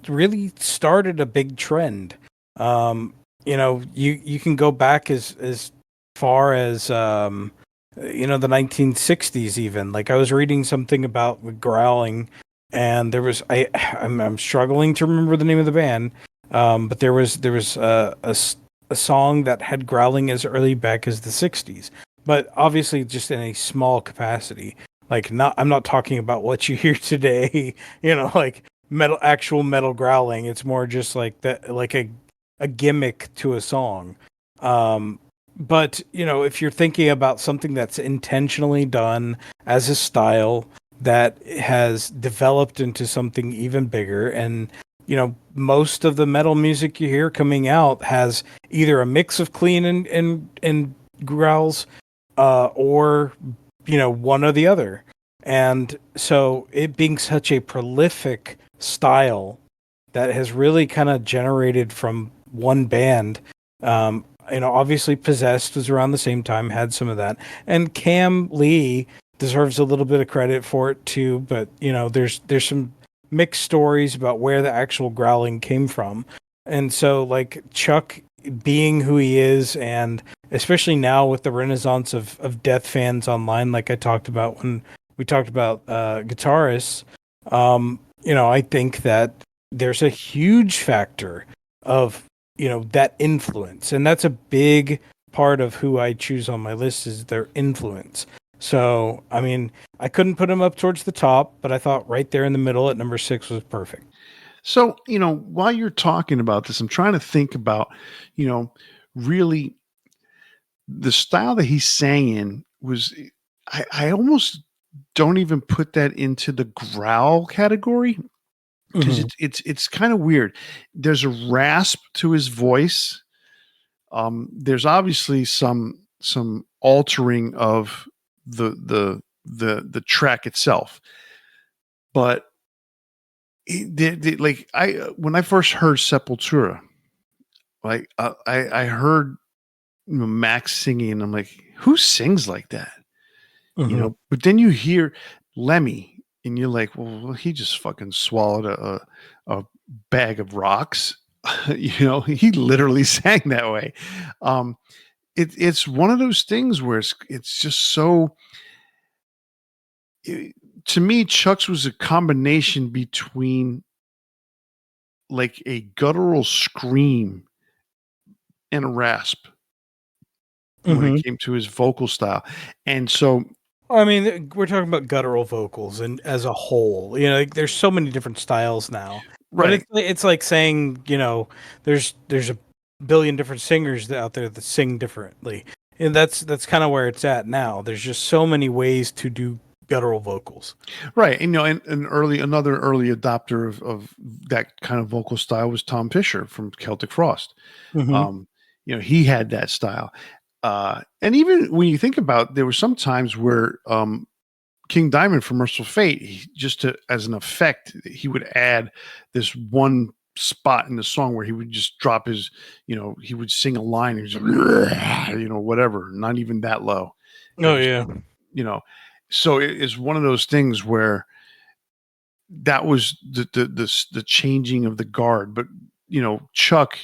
really started a big trend. You can go back as far as the 1960s even. Like I was reading something about growling, and I'm struggling to remember the name of the band, but there was a song that had growling as early back as the 60s, but obviously just in a small capacity. Like not I'm not talking about what you hear today, like actual metal growling. It's more just like that, like a gimmick to a song. But if you're thinking about something that's intentionally done as a style that has developed into something even bigger, and most of the metal music you hear coming out has either a mix of clean and growls, or one or the other. And so it being such a prolific style that has really kind of generated from one band. Obviously Possessed was around the same time, had some of that. And Cam Lee deserves a little bit of credit for it too, but there's some mixed stories about where the actual growling came from. And so like Chuck being who he is, and especially now with the renaissance of Death fans online, like I talked about when we talked about guitarists, I think that there's a huge factor of that influence, and that's a big part of who I choose on my list is their influence. So I mean, I couldn't put him up towards the top, but I thought right there in the middle at number 6 was perfect. So, while you're talking about this, I'm trying to think about, really the style that he sang in was, I almost don't even put that into the growl category because Mm-hmm. it's kind of weird. There's a rasp to his voice. There's obviously some altering of the track itself, but like I when I first heard Sepultura, like I heard Max singing, and I'm like, who sings like that? Mm-hmm. But then you hear Lemmy, and you're like, well, he just fucking swallowed a bag of rocks. He literally sang that way. Um, it's one of those things where it's just so. it- to me, Chuck's was a combination between like a guttural scream and a rasp when it Mm-hmm. came to his vocal style. And so, I mean, we're talking about guttural vocals and as a whole. Like, there's so many different styles now. But right, it's like saying, there's a billion different singers out there that sing differently. And that's kind of where it's at now. There's just so many ways to do guttural vocals. right. And another early adopter of that kind of vocal style was Tom Fisher from Celtic Frost. Mm-hmm. Um, he had that style. And even when you think about, there were some times where King Diamond from Merciful Fate, just as an effect, he would add this one spot in the song where he would just drop his, he would sing a line and just, whatever, not even that low. It Oh was, yeah. you know, so it is one of those things where that was the changing of the guard. But Chuck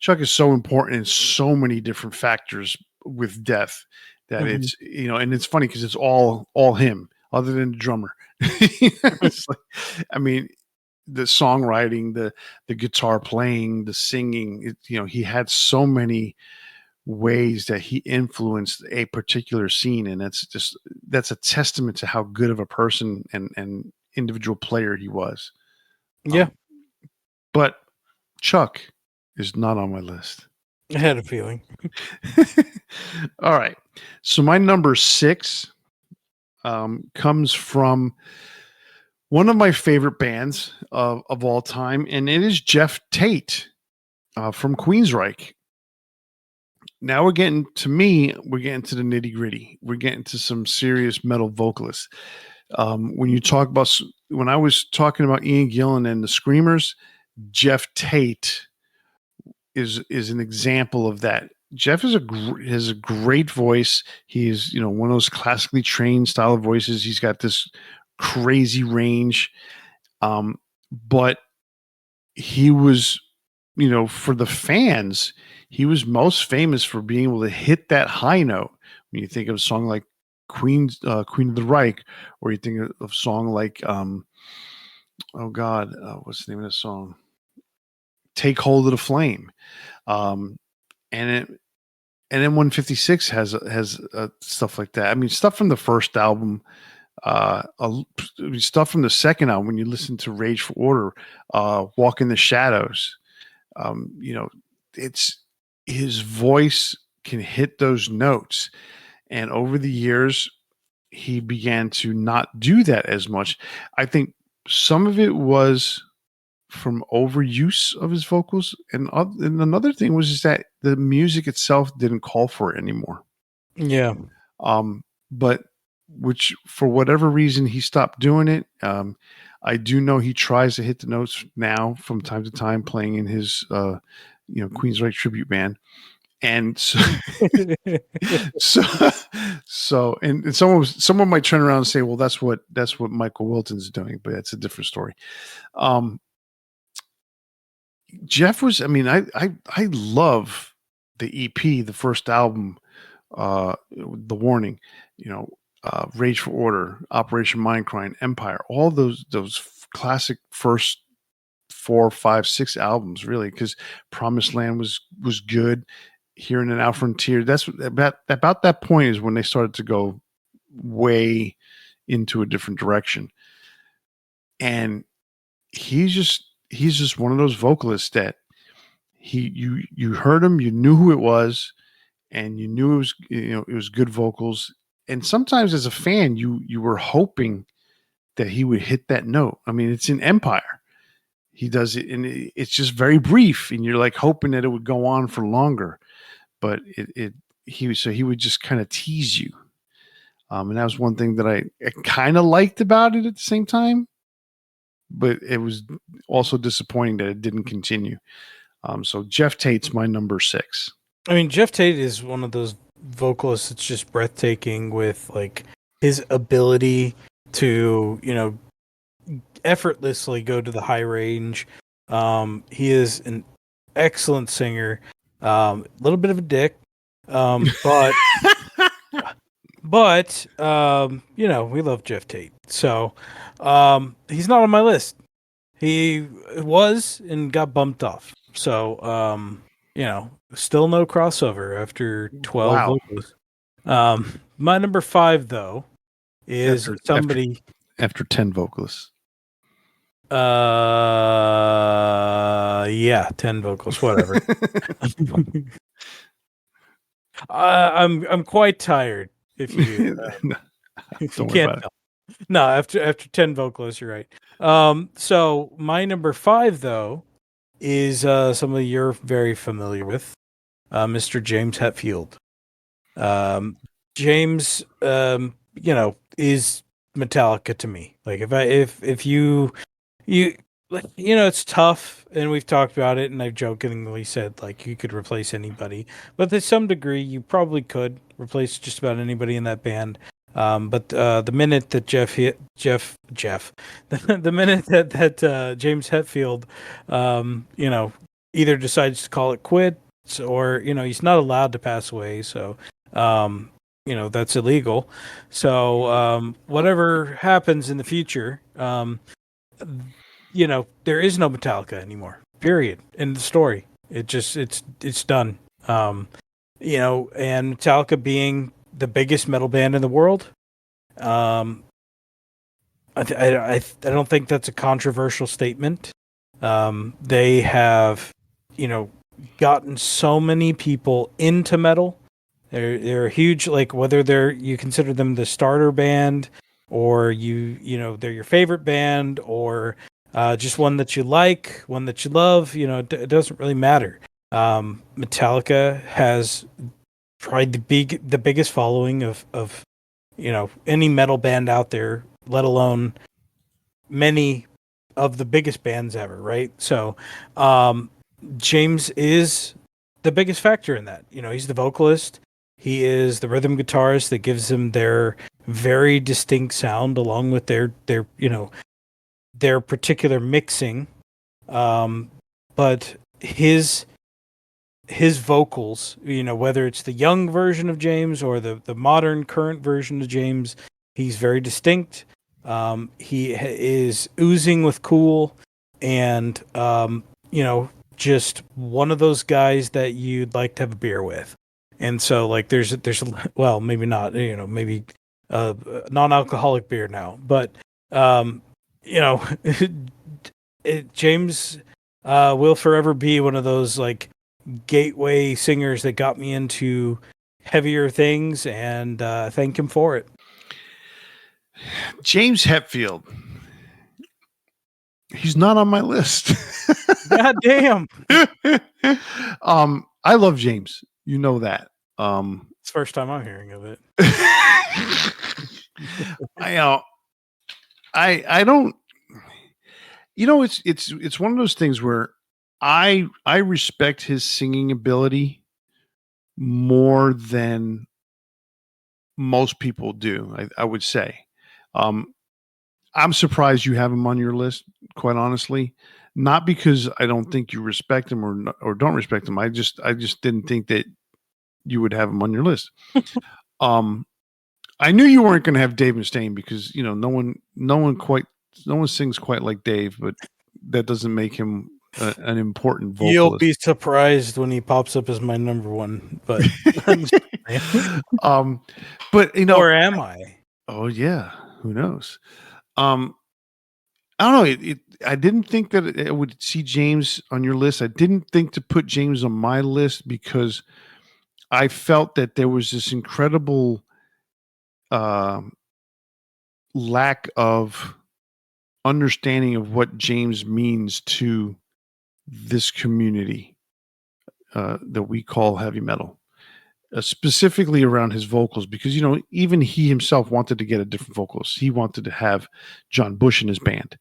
is so important in so many different factors with Death that Mm-hmm. it's and it's funny because it's all him other than the drummer. It's like, I mean, the songwriting, the guitar playing, the singing. He had so many ways that he influenced a particular scene, and that's a testament to how good of a person and individual player he was. Yeah. Um, but Chuck is not on my list. I had a feeling. All right. So my number 6 comes from one of my favorite bands of all time, and it is Jeff Tate from Queensryche. Now we're getting to the nitty gritty. We're getting to some serious metal vocalists. When I was talking about Ian Gillan and the Screamers, Jeff Tate is an example of that. Jeff has a great voice. He's one of those classically trained style of voices. He's got this crazy range, but he was, for the fans, he was most famous for being able to hit that high note. When you think of a song like Queen of the Reich, or you think of a song like oh God, what's the name of the song? Take Hold of the Flame. And then 156 has stuff like that. I mean, stuff from the first album, stuff from the second album. When you listen to Rage for Order, Walk in the Shadows, it's his voice can hit those notes. And over the years, he began to not do that as much. I think some of it was from overuse of his vocals, and another thing was just that the music itself didn't call for it anymore. Yeah. But which, for whatever reason, he stopped doing it. I do know he tries to hit the notes now from time to time, playing in his Queensryche tribute band. And so, and someone might turn around and say, well, that's what Michael Wilton's doing, but that's a different story. Jeff was, I mean, I love the EP, the first album, The Warning, Rage for Order, Operation Mindcrime, Empire, all those classic first 4, 5, 6 albums, really, because Promised Land was good. Here and Out Frontier, that's about that point is when they started to go way into a different direction. And he's just one of those vocalists that you heard him, you knew who it was, and you knew it was good vocals. And sometimes as a fan, you were hoping that he would hit that note. I mean, it's in Empire. He does it, and it's just very brief, and you're like hoping that it would go on for longer. But he would just kind of tease you. And that was one thing that I kind of liked about it at the same time. But it was also disappointing that it didn't continue. So Jeff Tate's my number 6. I mean, Jeff Tate is one of those vocalists that's just breathtaking with like his ability to, effortlessly go to the high range. He is an excellent singer. A little bit of a dick. But we love Jeff Tate. So he's not on my list. He was and got bumped off. So still no crossover after 12 vocalists. My number 5 though is after 10 vocalists. 10 vocals, whatever. I'm quite tired. If you if you can't tell. No, after 10 vocalists, you're right. So my number 5 though is somebody you're very familiar with, Mr. James Hetfield. James, is Metallica to me. Like if you it's tough, and we've talked about it, and I've jokingly said like you could replace anybody, but to some degree you probably could replace just about anybody in that band. But the minute that the minute that James Hetfield, either decides to call it quits, or he's not allowed to pass away, so that's illegal. So whatever happens in the future, there is no Metallica anymore. Period. End of story. It's done. And Metallica being the biggest metal band in the world, I don't think that's a controversial statement. They have, gotten so many people into metal. They're huge, like whether you consider them the starter band, or they're your favorite band, or just one that you like, one that you love. It doesn't really matter. Metallica has probably the biggest following of any metal band out there, let alone many of the biggest bands ever, right? So James is the biggest factor in that. He's the vocalist. He is the rhythm guitarist that gives them their very distinct sound, along with their particular mixing. But his vocals, whether it's the young version of James or the modern current version of James, he's very distinct. He is oozing with cool, and just one of those guys that you'd like to have a beer with. And so, like, there's well, maybe not, maybe non-alcoholic beer now, but you know, James will forever be one of those like gateway singers that got me into heavier things, and thank him for it. James Hetfield. He's not on my list. God damn. I love James. You know that. It's the first time I'm hearing of it. I don't. It's one of those things where I respect his singing ability more than most people do. I would say. I'm surprised you have him on your list, quite honestly. Not because I don't think you respect him or don't respect him. I just didn't think that you would have him on your list. I knew you weren't going to have Dave Mustaine because no one sings quite like Dave, but that doesn't make him an important vocalist. You'll be surprised when he pops up as my number one, but but or am I? Oh yeah, who knows? I don't know. I didn't think that I would see James on your list. I didn't think to put James on my list because I felt that there was this incredible lack of understanding of what James means to this community that we call heavy metal. Specifically around his vocals, because even he himself wanted to get a different vocalist. He wanted to have John Bush in his band.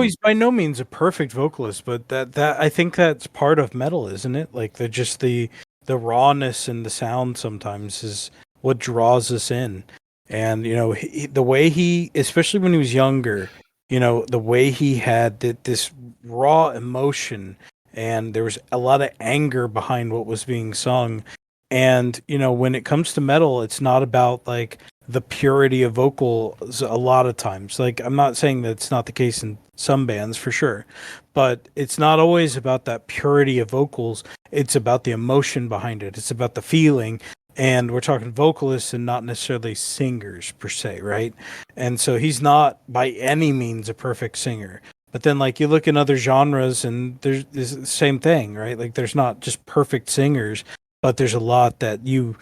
He's by no means a perfect vocalist, but that I think that's part of metal, isn't it? Like the rawness and the sound sometimes is what draws us in. And the way he, especially when he was younger, the way he had this raw emotion, and there was a lot of anger behind what was being sung. And when it comes to metal, it's not about like the purity of vocals a lot of times. Like, I'm not saying that it's not the case in some bands for sure, but it's not always about that purity of vocals. It's about the emotion behind it. It's about the feeling. And we're talking vocalists and not necessarily singers per se, right? And so he's not by any means a perfect singer. But then, like, you look in other genres and there's the same thing, right? Like, there's not just perfect singers, but there's a lot that you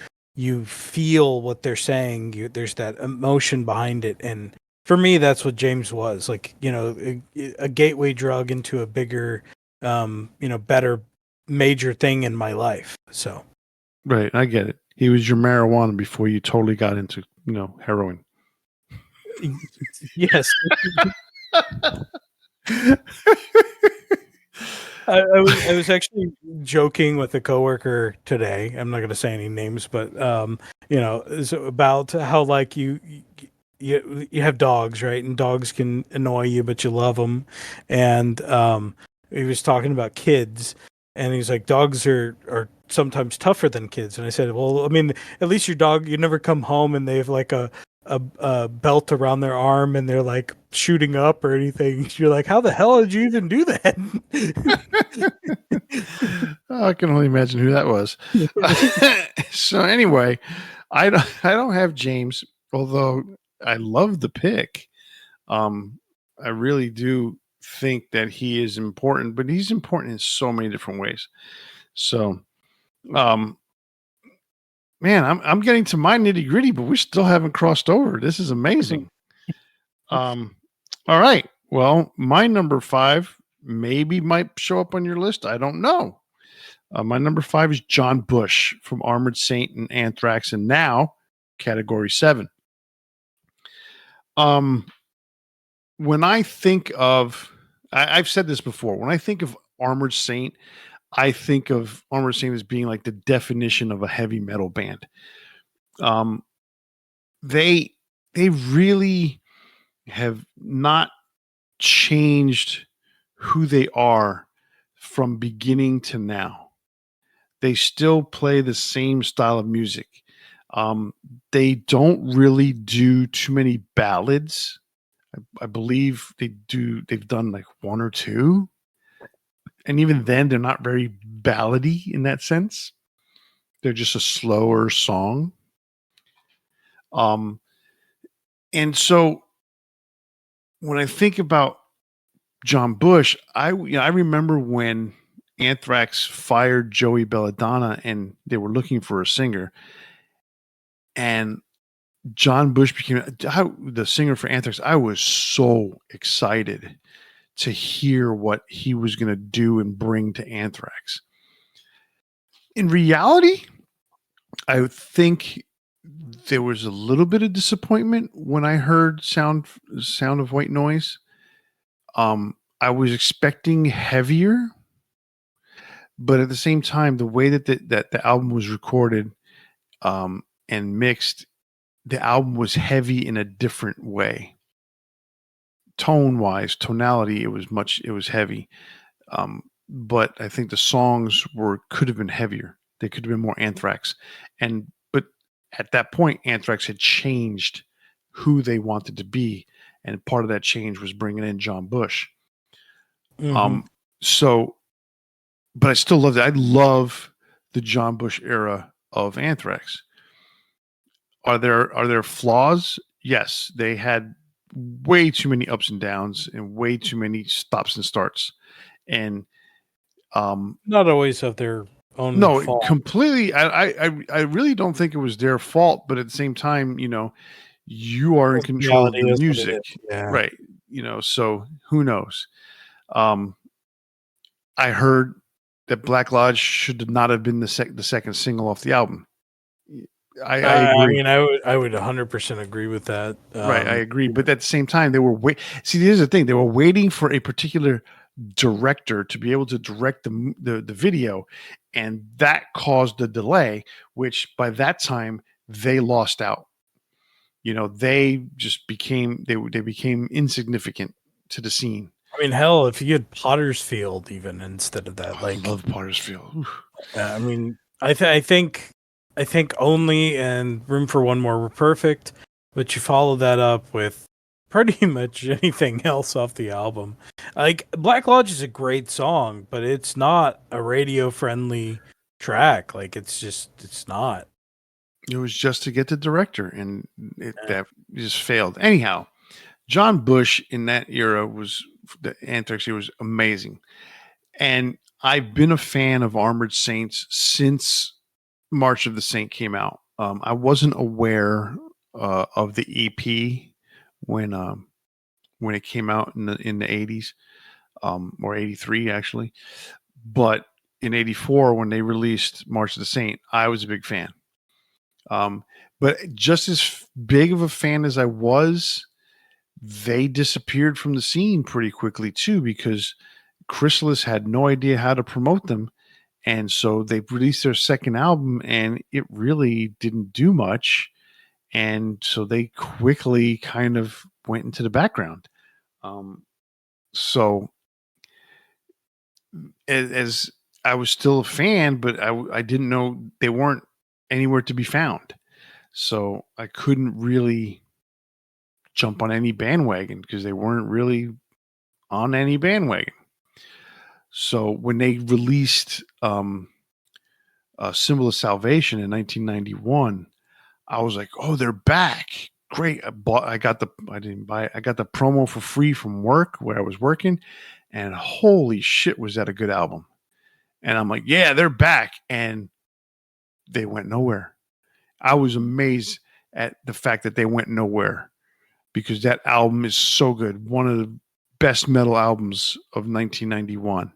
feel what they're saying. There's that emotion behind it. And for me, that's what James was. Like, a gateway drug into a bigger, better major thing in my life. So. Right. I get it. He was your marijuana before you totally got into, heroin. Yes. I was actually joking with a coworker today. I'm not going to say any names, but it's about how like you have dogs, right? And dogs can annoy you, but you love them. And he was talking about kids, and he's like, dogs are sometimes tougher than kids. And I said, well, I mean, at least your dog, you never come home and they have like a belt around their arm and they're like shooting up or anything. You're like, how the hell did you even do that? I can only imagine who that was. So anyway, I don't have James, although I love the pick. I really do think that he is important, but he's important in so many different ways. So, um, man, I'm getting to my nitty gritty, but we still haven't crossed over. This is amazing. Um, all right. Well, my number 5 maybe might show up on your list. I don't know. My number 5 is John Bush from Armored Saint and Anthrax, and now Category 7. When I think of, I've said this before, when I think of Armored Saint, I think of Armored Saint as being like the definition of a heavy metal band. Um, they they really have not changed who they are from beginning to now. They still play the same style of music. Um, they don't really do too many ballads. I believe they've done like one or two. And even then, they're not very ballady in that sense. They're just a slower song. Um, and so when I think about John Bush, I remember when Anthrax fired Joey Belladonna and they were looking for a singer, and John Bush became the singer for Anthrax. I was so excited to hear what he was going to do and bring to Anthrax. In reality, I think there was a little bit of disappointment when I heard Sound of White Noise. I was expecting heavier, but at the same time, the way that the album was recorded and mixed, the album was heavy in a different way. Tone wise, tonality, it was heavy. But I think the songs could have been heavier. They could have been more Anthrax. But at that point, Anthrax had changed who they wanted to be. And part of that change was bringing in John Bush. So, but I still loved it. I love the John Bush era of Anthrax. Are there flaws? Yes, they had way too many ups and downs and way too many stops and starts. And not always of their own fault. Completely. I really don't think it was their fault, but at the same time, you are in control of the music, right? So who knows? I heard that Black Lodge should not have been the second single off the album. I agree. I would 100% agree with that. Right, I agree. But at the same time, they were See, here's the thing: they were waiting for a particular director to be able to direct the video, and that caused the delay. Which by that time they lost out. They just became they became insignificant to the scene. I mean, hell, if you had Pottersfield even instead of that, I love Pottersfield. I mean, I think Only and Room for One More were perfect, but you follow that up with pretty much anything else off the album. Like Black Lodge is a great song, but it's not a radio friendly track. Like it's not. It was just to get the director, and that just failed. Anyhow, John Bush in that era the Anthrax era was amazing. And I've been a fan of Armored Saints since March of the Saint came out. I wasn't aware of the EP when it came out in the 80s, or 83 actually. But in 84, when they released March of the Saint, I was a big fan. But just as big of a fan as I was, they disappeared from the scene pretty quickly too, because Chrysalis had no idea how to promote them. And so they released their second album and it really didn't do much. And so they quickly kind of went into the background. So as I was still a fan, but I didn't know they weren't anywhere to be found. So I couldn't really jump on any bandwagon because they weren't really on any bandwagon. So when they released Symbol of Salvation in 1991, I was like, oh, they're back. great. I didn't buy it. I got the promo for free from work where I was working, and holy shit, was that a good album. And I'm like, yeah, they're back. And they went nowhere. I was amazed at the fact that they went nowhere because that album is so good. One of the best metal albums of 1991.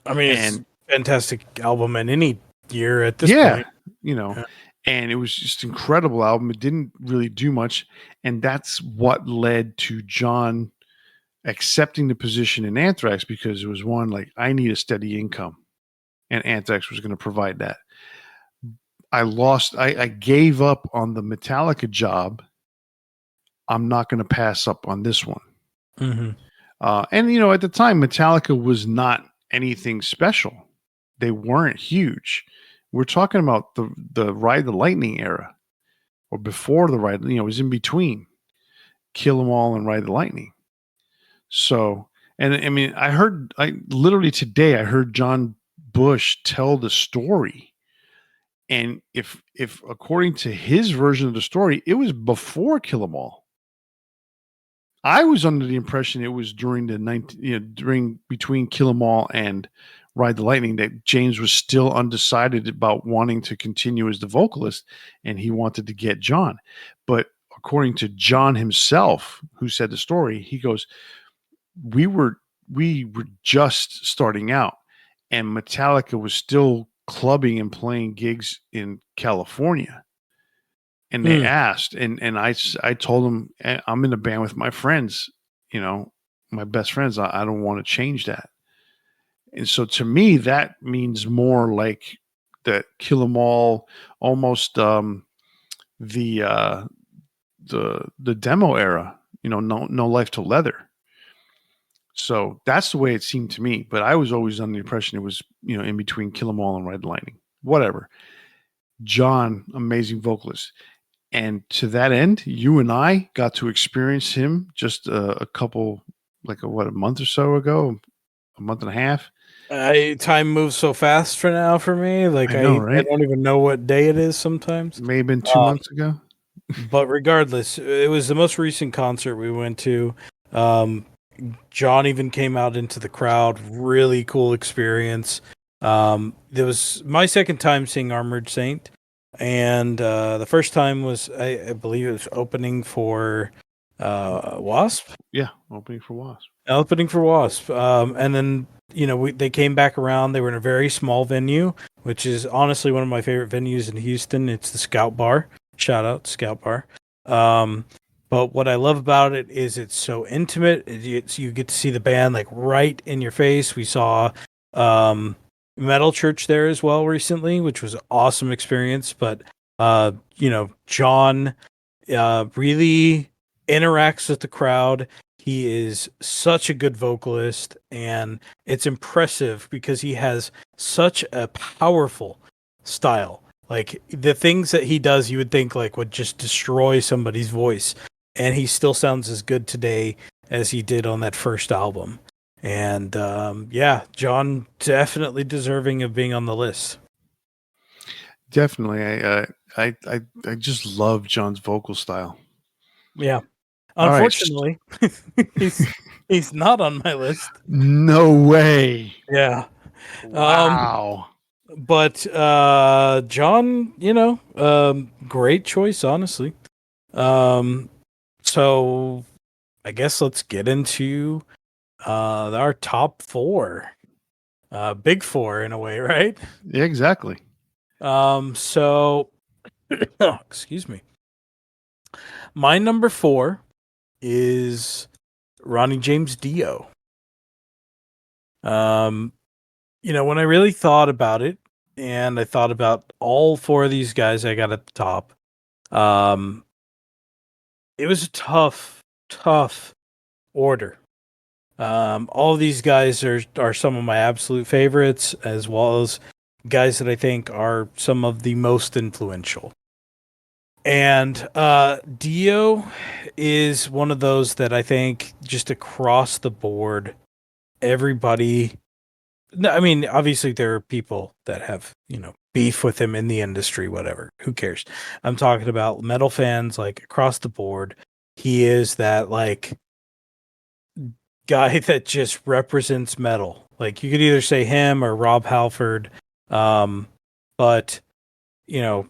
I mean, it's And a fantastic album in any year at this yeah, point. you know, Yeah. and it was just incredible album. It didn't really do much. And that's what led to John accepting the position in Anthrax because it was one like, I need a steady income. And Anthrax was going to provide that. I gave up on the Metallica job. I'm not going to pass up on this one. Mm-hmm. And, you know, at the time, Metallica was not anything special. They weren't huge. We're talking about the Ride the Lightning era or before the Ride, you know, it was in between Kill 'Em All and Ride the Lightning. So, and I mean, I literally today, I heard John Bush tell the story. And if according to his version of the story, it was before Kill 'Em All. I was under the impression it was during during between Kill 'Em All and Ride the Lightning that James was still undecided about wanting to continue as the vocalist, and he wanted to get John. But according to John himself, who said the story, he goes, "We were just starting out, and Metallica was still clubbing and playing gigs in California." And they asked, and I told them, I'm in a band with my friends, you know, my best friends. I don't want to change that. And so to me, that means more like that Kill 'Em All, almost the the demo era, you know, no Life to Leather. So that's the way it seemed to me. But I was always under the impression it was, you know, in between Kill 'Em All and Ride the Lightning. Whatever. John, amazing vocalist. And to that end, you and I got to experience him just a couple, like a month or so ago, a month and a half. Time moves so fast for now for me. Like I know, I right? don't even know what day it is sometimes. May have been 2 months ago. But regardless, it was the most recent concert we went to. Um, John even came out into the crowd. Really cool experience. There was my second time seeing Armored Saint, and the first time was I believe it was opening for Wasp. Yeah, opening for Wasp. Opening for Wasp. And then they came back around. They were in a very small venue, which is honestly one of my favorite venues in Houston. It's the Scout Bar. Shout out Scout Bar. But what I love about it is it's so intimate. You get to see the band like right in your face. We saw Metal Church there as well recently, which was an awesome experience. But John really interacts with the crowd. He is such a good vocalist, and it's impressive because he has such a powerful style. Like the things that he does, you would think like would just destroy somebody's voice, and he still sounds as good today as he did on that first album. And John definitely deserving of being on the list. Definitely, I just love John's vocal style. Yeah, All right. unfortunately, he's not on my list. No way. Yeah. Wow. But John, great choice, honestly. So I guess let's get into our top four. Big four in a way, right? Yeah, exactly. So excuse me. My number 4 is Ronnie James Dio. When I really thought about it, and I thought about all 4 of these guys I got at the top, it was a tough order. All of these guys are some of my absolute favorites, as well as guys that I think are some of the most influential. And Dio is one of those that I think just across the board, everybody. I mean, obviously there are people that have beef with him in the industry, whatever. Who cares? I'm talking about metal fans like across the board. He is that like guy that just represents metal. Like you could either say him or Rob Halford. But you know,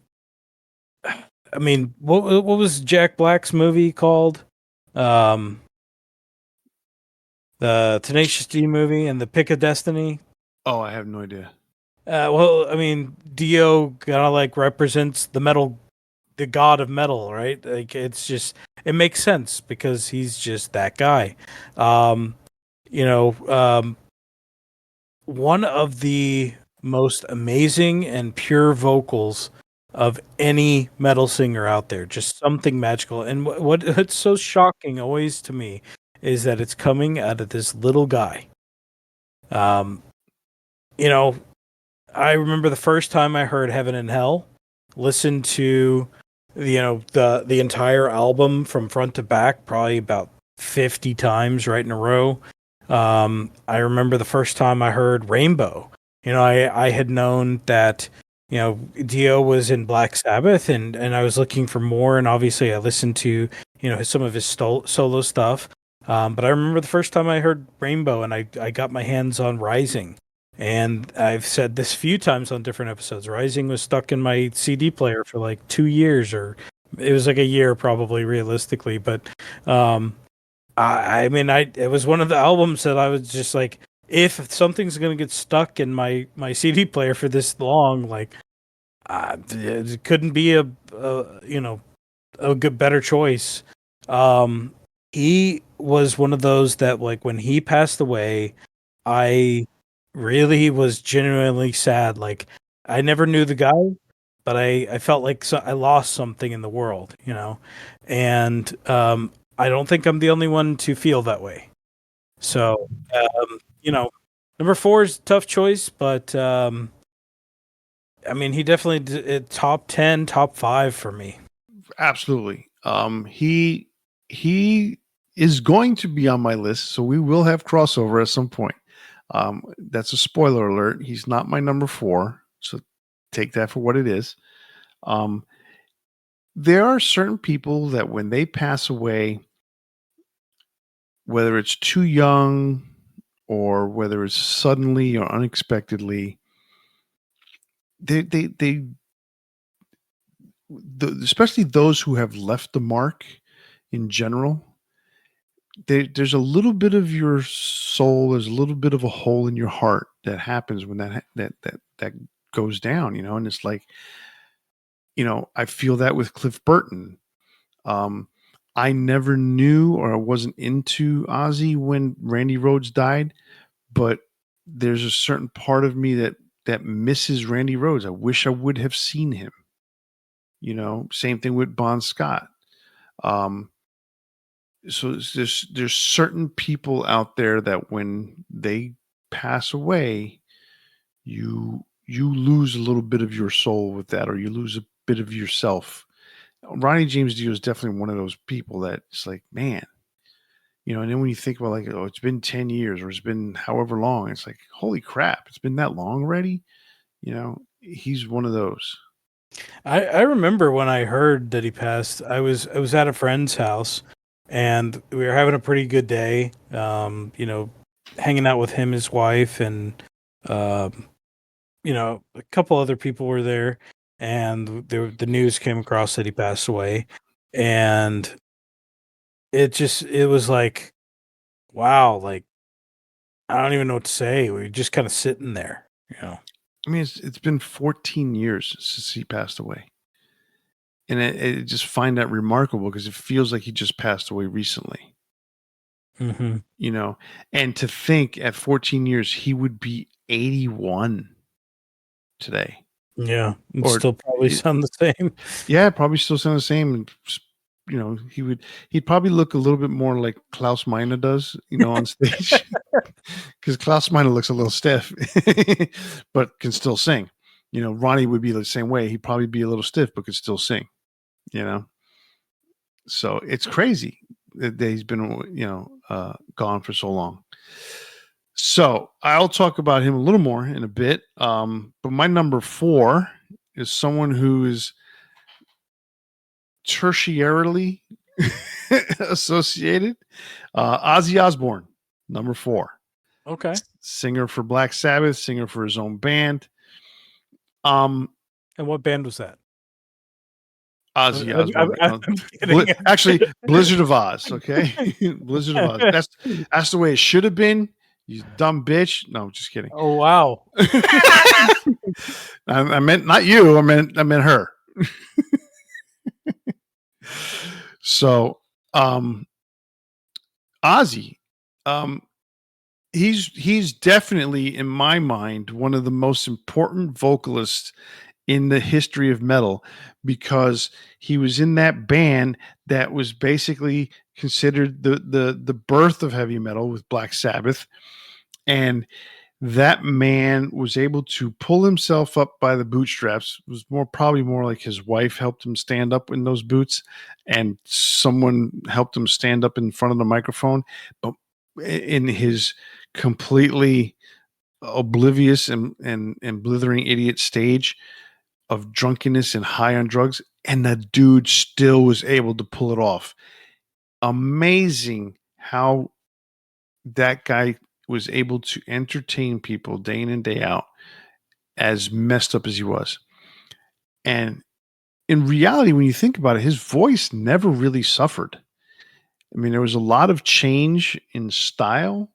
I mean, what was Jack Black's movie called? Um, the Tenacious D movie and the Pick of Destiny. Oh, I have no idea. Well, I mean, Dio kind of like represents the metal, the god of metal, right? Like it's just it makes sense because he's just that guy. Um, you know, one of the most amazing and pure vocals of any metal singer out there, just something magical. And what's so shocking always to me is that it's coming out of this little guy. Um, you know, I remember the first time I heard Heaven and Hell, listened to the entire album from front to back probably about 50 times right in a row. I remember the first time I heard Rainbow. I had known that Dio was in Black Sabbath, and I was looking for more, and obviously I listened to some of his solo stuff. But I remember the first time I heard Rainbow, and I got my hands on Rising. And I've said this a few times on different episodes. Rising was stuck in my CD player for like 2 years, or it was like a year probably realistically. But I mean, it was one of the albums that I was just like, if something's gonna get stuck in my CD player for this long, like it couldn't be a good better choice. He was one of those that like when he passed away, I really was genuinely sad. Like I never knew the guy, but I felt like I lost something in the world, and I don't think I'm the only one to feel that way. So, number four is a tough choice, but I mean, he definitely top 10, top 5 for me. Absolutely. He is going to be on my list, so we will have crossover at some point. That's a spoiler alert. He's not my number 4, so take that for what it is. There are certain people that when they pass away, whether it's too young or whether it's suddenly or unexpectedly, especially those who have left the mark in general, there's a little bit of your soul, there's a little bit of a hole in your heart that happens when that goes down, and it's like, I feel that with Cliff Burton. I never knew or I wasn't into Ozzy when Randy Rhoads died, but there's a certain part of me that misses Randy Rhoads. I wish I would have seen him. Same thing with Bon Scott. So there's certain people out there that when they pass away, you lose a little bit of your soul with that, or you lose a bit of yourself. Ronnie James Dio is definitely one of those people that it's like, man, and then when you think about like, oh, it's been 10 years or it's been however long, it's like, holy crap, it's been that long already. He's one of those. I remember when I heard that he passed, I was at a friend's house and we were having a pretty good day. Hanging out with him, his wife, and um, a couple other people were there, and the news came across that he passed away, and it was like, wow, like I don't even know what to say. We were just kind of sitting there. I mean, it's been 14 years since he passed away. And I just find that remarkable because it feels like he just passed away recently. Mm-hmm. And to think at 14 years, he would be 81 today. Yeah, and Or still probably sound the same. Yeah, probably still sound the same. And, he'd probably look a little bit more like Klaus Meine does, on stage. Because Klaus Meine looks a little stiff, but can still sing. Ronnie would be the same way. He'd probably be a little stiff, but could still sing. So it's crazy that he's been, gone for so long. So I'll talk about him a little more in a bit. But my number 4 is someone who is tertiarily associated. Ozzy Osbourne, number 4. Okay. Singer for Black Sabbath, singer for his own band. Um, And what band was that? Ozzy Osbourne. I'm kidding. Actually, Blizzard of Oz. Okay, Blizzard of Oz. That's the way it should have been. You dumb bitch. No, just kidding. Oh wow. I meant not you. I meant her. So, Ozzy, he's definitely in my mind one of the most important vocalists in the history of metal, because he was in that band that was basically considered the birth of heavy metal with Black Sabbath, and that man was able to pull himself up by the bootstraps. It was probably more like his wife helped him stand up in those boots, and someone helped him stand up in front of the microphone. But in his completely oblivious and blithering idiot stage of drunkenness and high on drugs, and the dude still was able to pull it off. Amazing how that guy was able to entertain people day in and day out, as messed up as he was. And in reality, when you think about it, his voice never really suffered. I mean, there was a lot of change in style,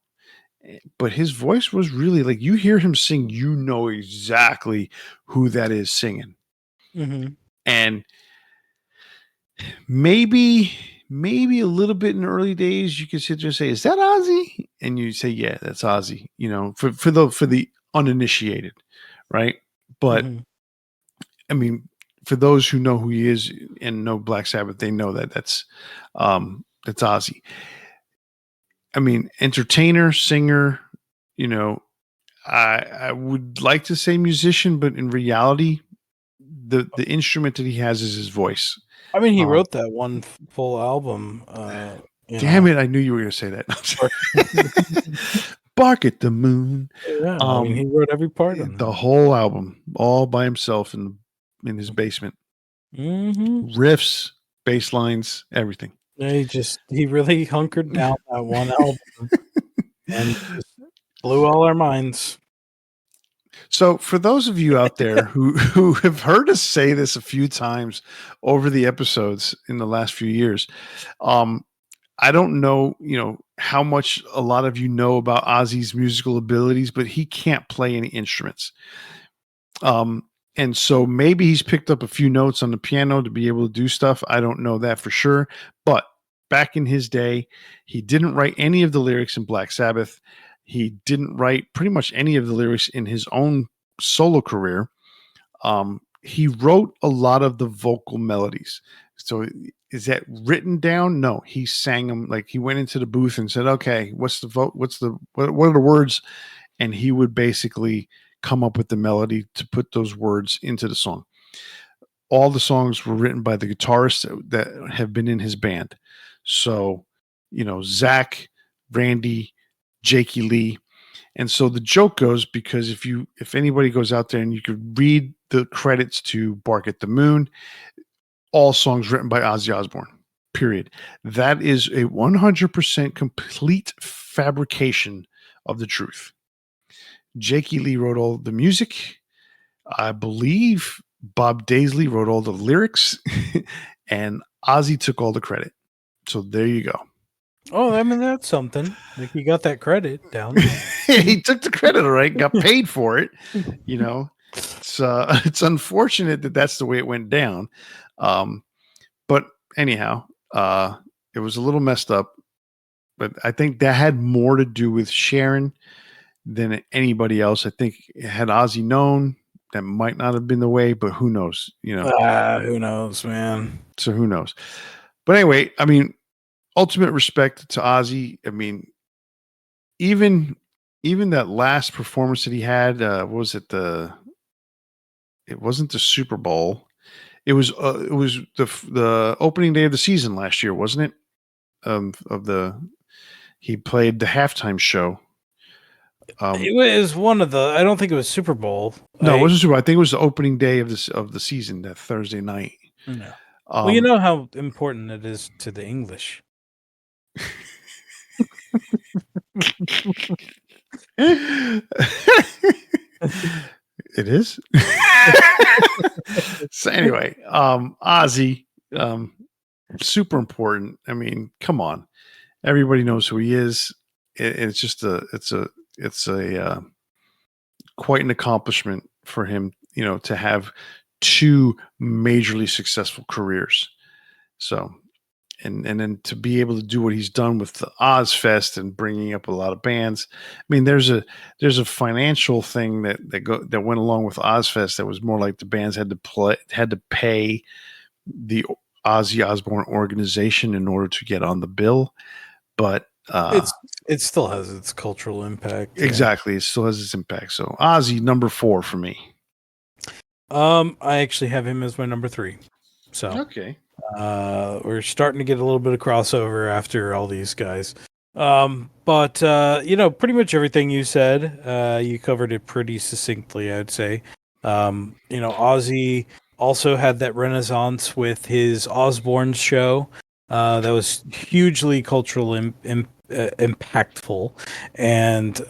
but his voice was really like, you hear him sing, you know exactly who that is singing. Mm-hmm. And maybe a little bit in the early days, you could sit there and say, "Is that Ozzy?" And you say, "Yeah, that's Ozzy." You know, for the uninitiated, right? But Mm-hmm. I mean, for those who know who he is and know Black Sabbath, they know that that's Ozzy. I mean, entertainer, singer. You know, I would like to say musician, but in reality, the instrument that he has is his voice. I mean, he wrote that one full album. Damn it! I knew you were going to say that. Bark at the Moon. Yeah, I mean, he wrote every part of the whole album, all by himself in his basement. Mm-hmm. Riffs, bass lines, everything. Yeah, he really hunkered down that one album and just blew all our minds. So, for those of you out there who have heard us say this a few times over the episodes in the last few years, I don't know, how much a lot of you know about Ozzy's musical abilities, but he can't play any instruments. And so maybe he's picked up a few notes on the piano to be able to do stuff. I don't know that for sure. But back in his day, he didn't write any of the lyrics in Black Sabbath. He didn't write pretty much any of the lyrics in his own solo career. He wrote a lot of the vocal melodies. So is that written down? No, he sang them. Like, he went into the booth and said, "Okay, what are the words?" And he would basically come up with the melody to put those words into the song. All the songs were written by the guitarists that have been in his band. So, Zach, Randy, Jakey Lee. And so the joke goes, because if anybody goes out there and you could read the credits to Bark at the Moon, all songs written by Ozzy Osbourne, period. That is a 100% complete fabrication of the truth. Jakey Lee wrote all the music. I believe Bob Daisley wrote all the lyrics, and Ozzy took all the credit. So there you go. Oh, I mean, that's something. Like, he got that credit down. He took the credit, all right, got paid for it. It's unfortunate that that's the way it went down. But anyhow, it was a little messed up. But I think that had more to do with Sharon than anybody else. I think had Ozzy known, that might not have been the way, but who knows? Who knows, man? So who knows? But anyway, I mean, ultimate respect to Ozzy. I mean, even that last performance that he had, what was it? It wasn't the Super Bowl. It was the opening day of the season last year, wasn't it? He played the halftime show. It was one of the. I don't think it was Super Bowl. No, it wasn't Super Bowl. I think it was the opening day of the season, that Thursday night. No. Well, you know how important it is to the English. It is. So anyway, Ozzy, super important. I mean, come on, everybody knows who he is. It's just it's a quite an accomplishment for him, to have two majorly successful careers. So, and then to be able to do what he's done with the Ozfest and bringing up a lot of bands. I mean, there's a financial thing that went along with Ozfest that was more like the bands had to pay the Ozzy Osbourne organization in order to get on the bill, but it still has its cultural impact. Exactly, it still has its impact. So Ozzy, number 4 for me. I actually have him as my number 3. So okay. We're starting to get a little bit of crossover after all these guys. But pretty much everything you said, you covered it pretty succinctly, I'd say. Ozzy also had that renaissance with his Osbourne show. That was hugely cultural impactful. And,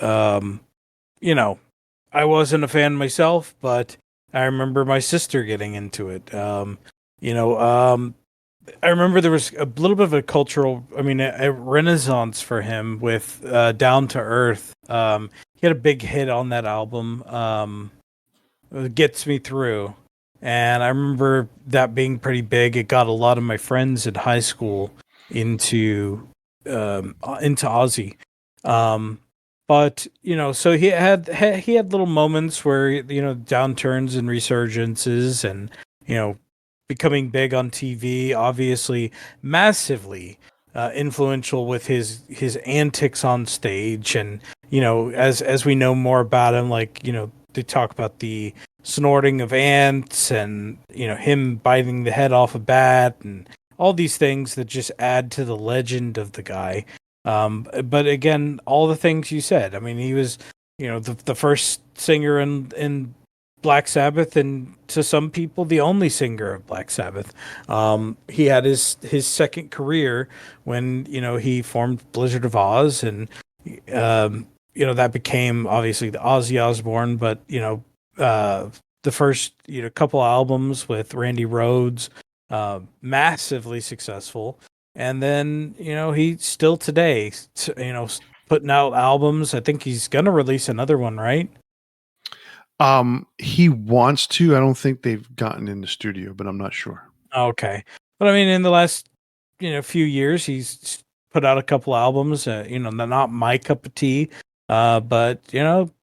I wasn't a fan myself, but I remember my sister getting into it. I remember there was a little bit of a a renaissance for him with Down to Earth. He had a big hit on that album, Gets Me Through. And I remember that being pretty big. It got a lot of my friends in high school into Ozzy. But so he had little moments where downturns and resurgences, and becoming big on TV, obviously massively influential with his antics on stage, and as we know more about him, like they talk about the snorting of ants, and him biting the head off a bat, and all these things that just add to the legend of the guy. But again, all the things you said. I mean, he was, the first singer in Black Sabbath, and to some people, the only singer of Black Sabbath. He had his second career when he formed Blizzard of Oz, and that became obviously the Ozzy Osbourne. But the first couple albums with Randy Rhoads, massively successful. And then, he still today, putting out albums. I think he's going to release another one, right? He wants to. I don't think they've gotten in the studio, but I'm not sure. Okay. But I mean, in the last, few years, he's put out a couple albums, not my cup of tea, but,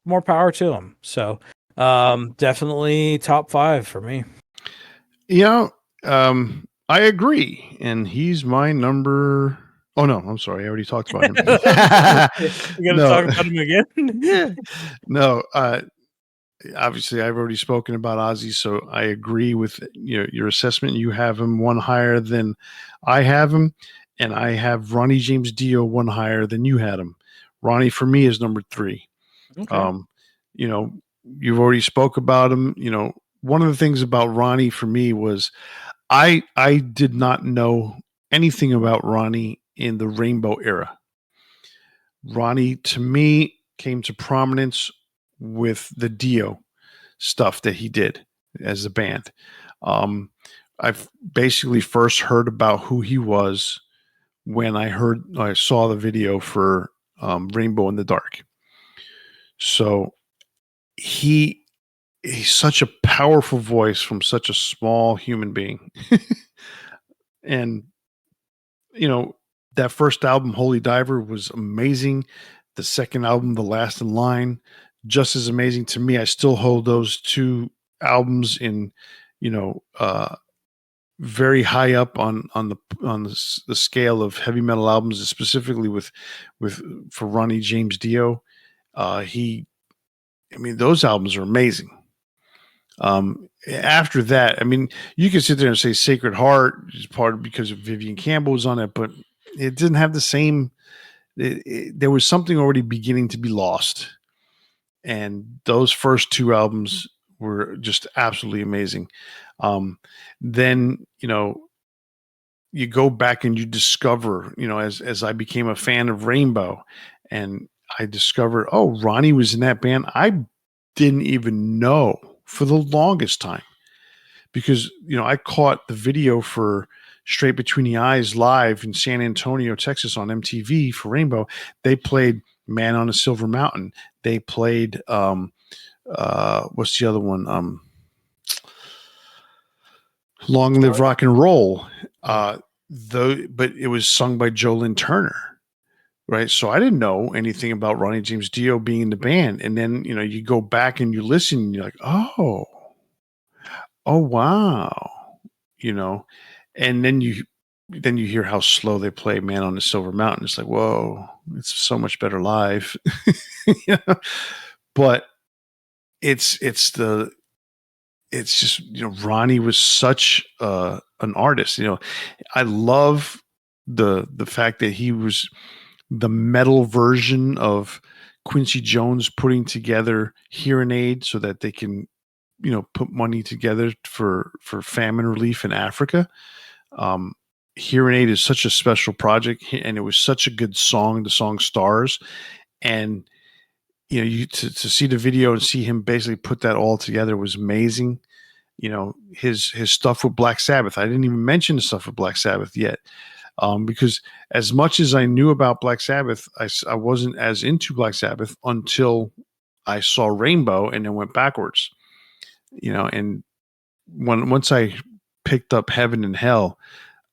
more power to him. So, definitely top 5 for me. I agree, and he's my number. Oh no, I'm sorry. I already talked about him. You gonna talk about him again? Yeah. No. Obviously, I've already spoken about Ozzy, so I agree with your assessment. You have him one higher than I have him, and I have Ronnie James Dio one higher than you had him. Ronnie for me is number 3. Okay. You've already spoke about him. One of the things about Ronnie for me was I did not know anything about Ronnie in the Rainbow era. Ronnie, to me, came to prominence with the Dio stuff that he did as a band. I've basically first heard about who he was when I saw the video for Rainbow in the Dark. So he's such a powerful voice from such a small human being. And that first album, Holy Diver, was amazing. The second album, The Last in Line, just as amazing to me. I still hold those two albums in very high up on the scale of heavy metal albums, specifically for Ronnie James Dio. Those albums are amazing. After that, you can sit there and say Sacred Heart is part of because of Vivian Campbell was on it, but it didn't have the same. There was something already beginning to be lost and those first two albums were just absolutely amazing. Then you go back and you discover, as I became a fan of Rainbow, and I discovered, oh, Ronnie was in that band. I didn't even know for the longest time, because I caught the video for Straight Between the Eyes live in San Antonio, Texas on MTV for Rainbow. They played Man on a Silver Mountain. They played what's the other one? Long Live Rock and Roll. But it was sung by Jolyn Turner, right? So I didn't know anything about Ronnie James Dio being in the band. And then, you go back and you listen and you're like, oh wow, and then you hear how slow they play Man on the Silver Mountain. It's like, whoa, it's so much better live. But it's just, Ronnie was such an artist. I love the fact that he was the metal version of Quincy Jones putting together Hearing Aid so that they can, put money together for famine relief in Africa. Hearing Aid is such a special project, and it was such a good song. The song Stars, and to see the video and see him basically put that all together was amazing. His stuff with Black Sabbath. I didn't even mention the stuff with Black Sabbath yet, because as much as I knew about Black Sabbath, I wasn't as into Black Sabbath until I saw Rainbow and then went backwards. And once I picked up Heaven and Hell,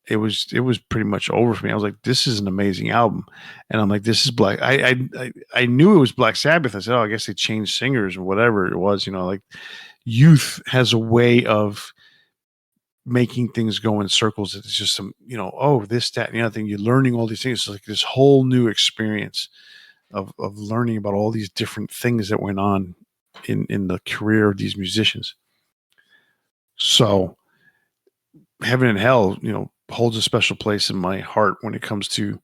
it was pretty much over for me. I was like, this is an amazing album. And I'm like, this is Black. I knew it was Black Sabbath. I said, oh, I guess they changed singers or whatever it was, like youth has a way of making things go in circles. It's just some, oh, this, that, and the other thing. You're learning all these things. It's like this whole new experience of learning about all these different things that went on in the career of these musicians. So Heaven and Hell, holds a special place in my heart when it comes to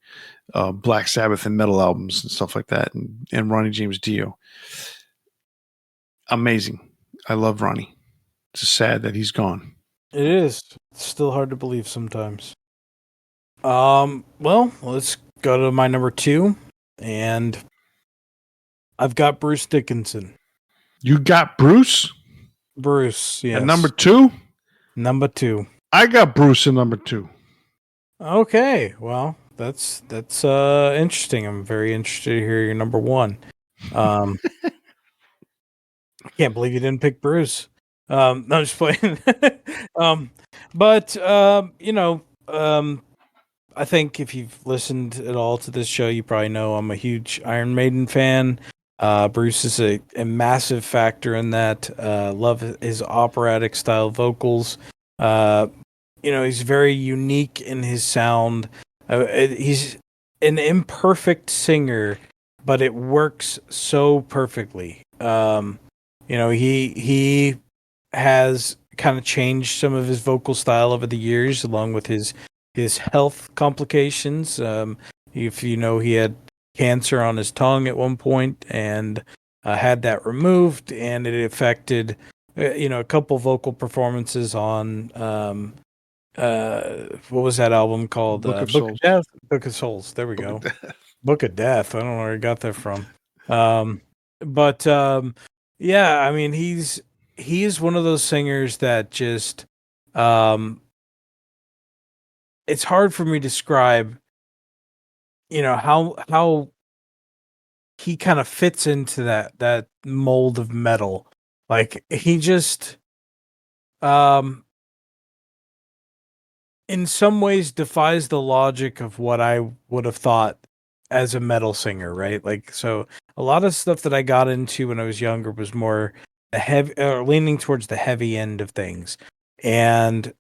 Black Sabbath and metal albums and stuff like that. And Ronnie James Dio. Amazing. I love Ronnie. It's sad that he's gone. It is. It's still hard to believe sometimes. Well, let's go to my number 2. And I've got Bruce Dickinson. You got Bruce? Bruce, yes. At number 2? Number 2. I got Bruce at number 2. Okay, well, that's interesting. I'm very interested to hear your number 1. I can't believe you didn't pick Bruce. No, I'm just playing. I think if you've listened at all to this show, you probably know I'm a huge Iron Maiden fan. Bruce is a massive factor in that. Love his operatic style vocals. He's very unique in his sound. He's an imperfect singer, but it works so perfectly. He has kind of changed some of his vocal style over the years, along with his health complications. If he had cancer on his tongue at one point and had that removed, and it affected a couple vocal performances on what was that album called? Book of Souls. Of Death. Book of Souls. There we go. Book of Death. I don't know where I got that from. Yeah, I mean, he is one of those singers that just it's hard for me to describe how he kind of fits into that mold of metal. Like, he just in some ways defies the logic of what I would have thought as a metal singer, right? Like, so a lot of stuff that I got into when I was younger was more leaning towards the heavy end of things. But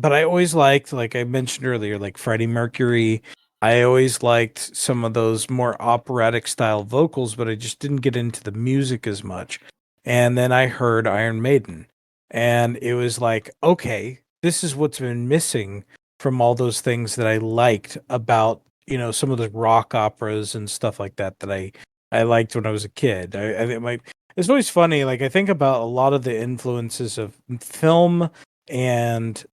I always liked, like I mentioned earlier, like Freddie Mercury. I always liked some of those more operatic style vocals, but I just didn't get into the music as much. And then I heard Iron Maiden, and it was like, okay, this is what's been missing from all those things that I liked about, some of the rock operas and stuff like that I I liked when I was a kid. I think it's always funny. Like I think about a lot of the influences of film and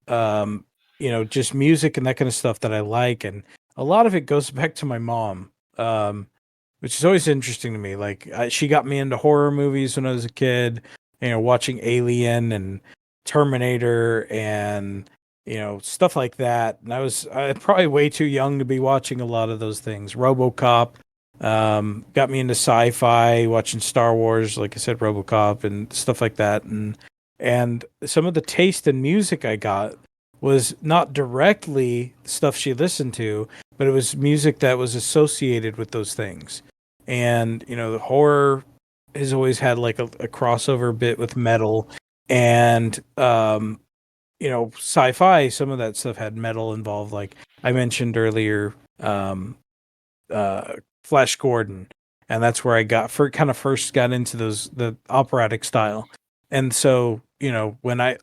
just music and that kind of stuff that I like, and a lot of it goes back to my mom. Which is always interesting to me. Like she got me into horror movies when I was a kid, watching Alien and Terminator and stuff like that. And I probably way too young to be watching a lot of those things. RoboCop got me into sci-fi, watching Star Wars, like I said, RoboCop and stuff like that. And some of the taste in music I got was not directly stuff she listened to, but it was music that was associated with those things. And the horror has always had like a crossover bit with metal, and sci-fi. Some of that stuff had metal involved, like I mentioned earlier, uh, Flash Gordon, and that's where I first got into the operatic style. And so when I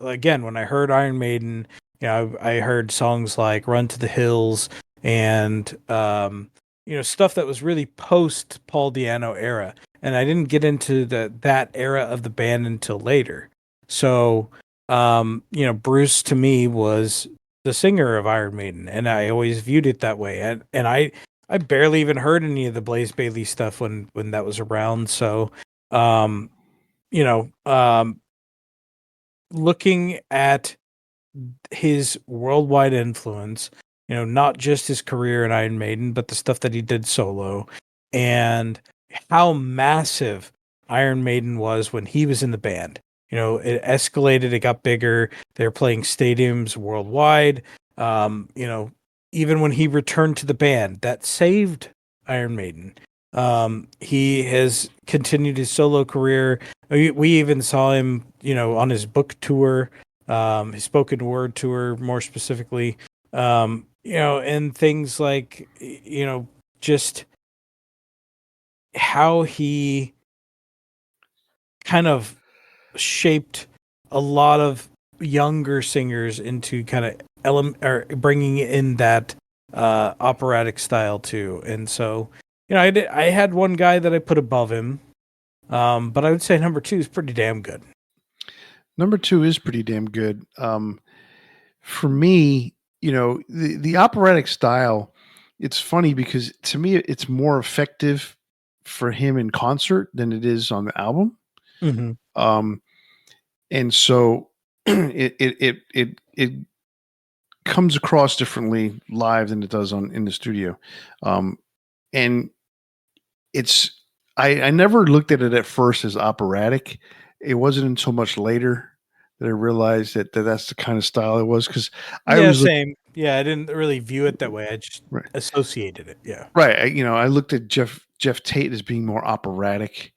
heard Iron Maiden, I heard songs like Run to the Hills and stuff that was really post Paul Di'Anno era, and I didn't get into that era of the band until later. So Bruce to me was the singer of Iron Maiden, and I always viewed it that way. And I barely even heard any of the Blaze Bailey stuff when that was around. So um you know um looking at his worldwide influence, not just his career in Iron Maiden, but the stuff that he did solo, and how massive Iron Maiden was when he was in the band. It escalated, it got bigger. They're playing stadiums worldwide. Even when he returned to the band, that saved Iron Maiden. He has continued his solo career. We even saw him, on his book tour, his spoken word tour, more specifically, and things like, just how he kind of shaped a lot of younger singers into kind of or bringing in that operatic style too. And so, I had one guy that I put above him, but I would say number two is pretty damn good. Number two is pretty damn good. For me, the operatic style, it's funny because to me it's more effective for him in concert than it is on the album. Mm-hmm. And so it comes across differently live than it does in the studio. And it's I never looked at it at first as operatic. It wasn't until much later that I realized that's the kind of style it was, because I Yeah, always look same. Yeah, I didn't really view it that way. I just right. associated it. Yeah. Right. I looked at Jeff Tate as being more operatic,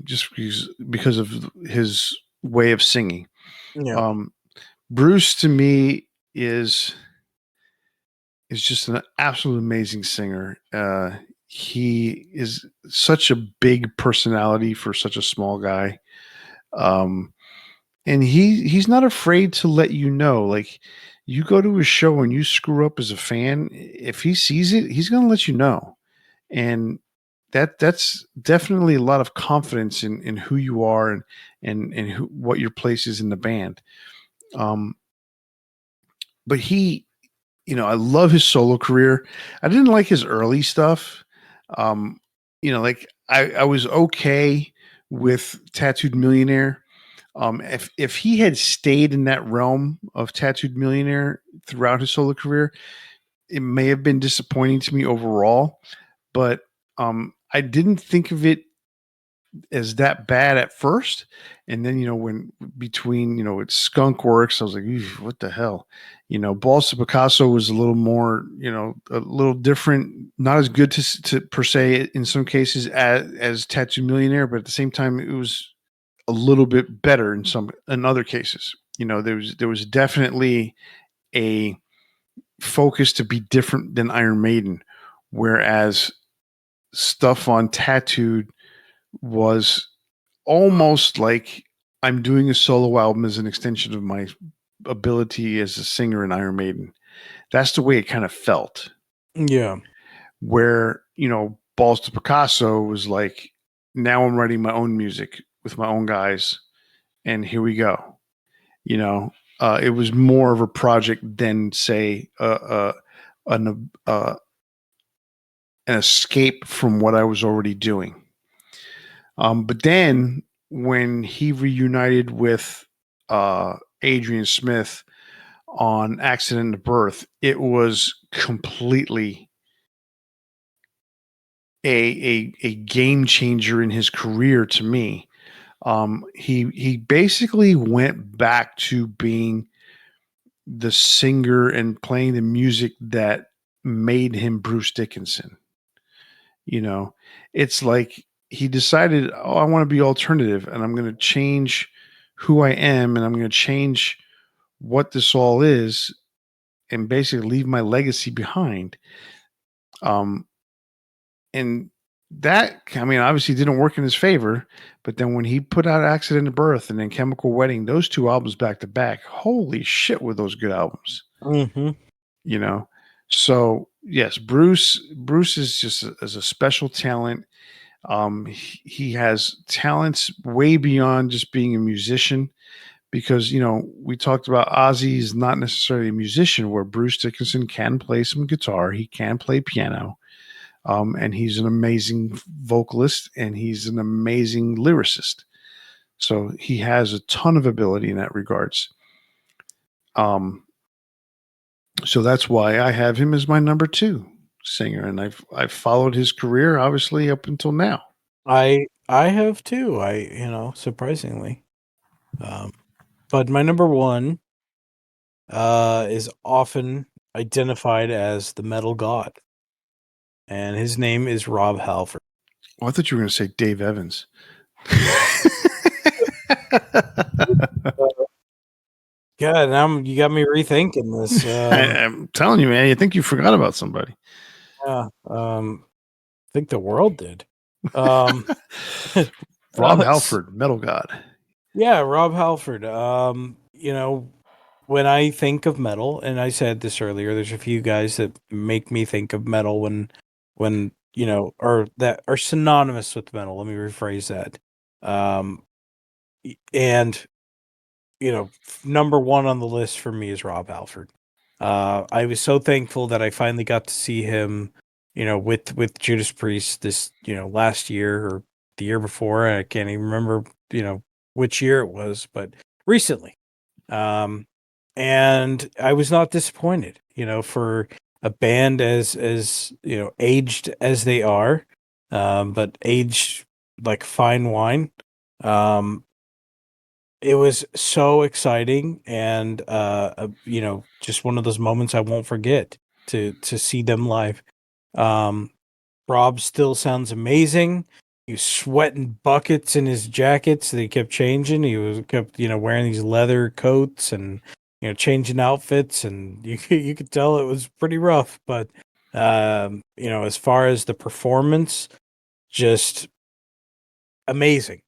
just because of his way of singing. Yeah. Um, Bruce to me is just an absolute amazing singer. He is such a big personality for such a small guy. Um, and he's not afraid to let you know. Like, you go to his show and you screw up as a fan, if he sees it, he's going to let you know. And that's definitely a lot of confidence in who you are and what your place is in the band. Um, but I love his solo career. I didn't like his early stuff. Um, like I was okay with Tattooed Millionaire. If he had stayed in that realm of Tattooed Millionaire throughout his solo career, it may have been disappointing to me overall. But I didn't think of it as that bad at first. And then, when between, it's Skunk Works, I was like, what the hell? Balls to Picasso was a little more, a little different, not as good to per se in some cases as Tattoo Millionaire, but at the same time, it was a little bit better in other cases. There was definitely a focus to be different than Iron Maiden, whereas stuff on Tattooed was almost like I'm doing a solo album as an extension of my ability as a singer in Iron Maiden. That's the way it kind of felt. Yeah. Where, Balls to Picasso was like, now I'm writing my own music with my own guys, and here we go. You know, it was more of a project than, say, an, an escape from what I was already doing. But then when he reunited with Adrian Smith on Accident to Birth, it was completely a game changer in his career to me. He basically went back to being the singer and playing the music that made him Bruce Dickinson. You know, it's like he decided, oh, I want to be alternative, and I'm going to change who I am, and I'm going to change what this all is, and basically leave my legacy behind. Um, and that, I mean, obviously didn't work in his favor. But then when he put out Accident to Birth and then Chemical Wedding, those two albums back to back, holy shit, were those good albums? Mm-hmm. You know, so yes, Bruce is just as a special talent. He has talents way beyond just being a musician, because we talked about Ozzy is not necessarily a musician, where Bruce Dickinson can play some guitar, he can play piano, and he's an amazing vocalist and he's an amazing lyricist. So he has a ton of ability in that regards. So that's why I have him as my number 2 singer, and I've followed his career obviously up until now. I have too. Surprisingly. But my number 1 is often identified as the metal god, and his name is Rob Halford. Well, I thought you were going to say Dave Evans. God, now you got me rethinking this. I'm telling you, man, you think you forgot about somebody. Yeah, I think the world did. Rob Halford, metal god. Yeah, Rob Halford. When I think of metal, and I said this earlier, there's a few guys that make me think of metal when or that are synonymous with metal. Let me rephrase that. And number 1 on the list for me is Rob Halford. I was so thankful that I finally got to see him, with Judas Priest this, last year or the year before. I can't even remember, which year it was, but recently. And I was not disappointed, for a band as aged as they are, but aged like fine wine. It was so exciting, and just one of those moments I won't forget to see them live. Um, Rob still sounds amazing. He was sweating buckets in his jackets that he kept changing. He kept wearing these leather coats and changing outfits, and you could tell it was pretty rough. But as far as the performance, just amazing.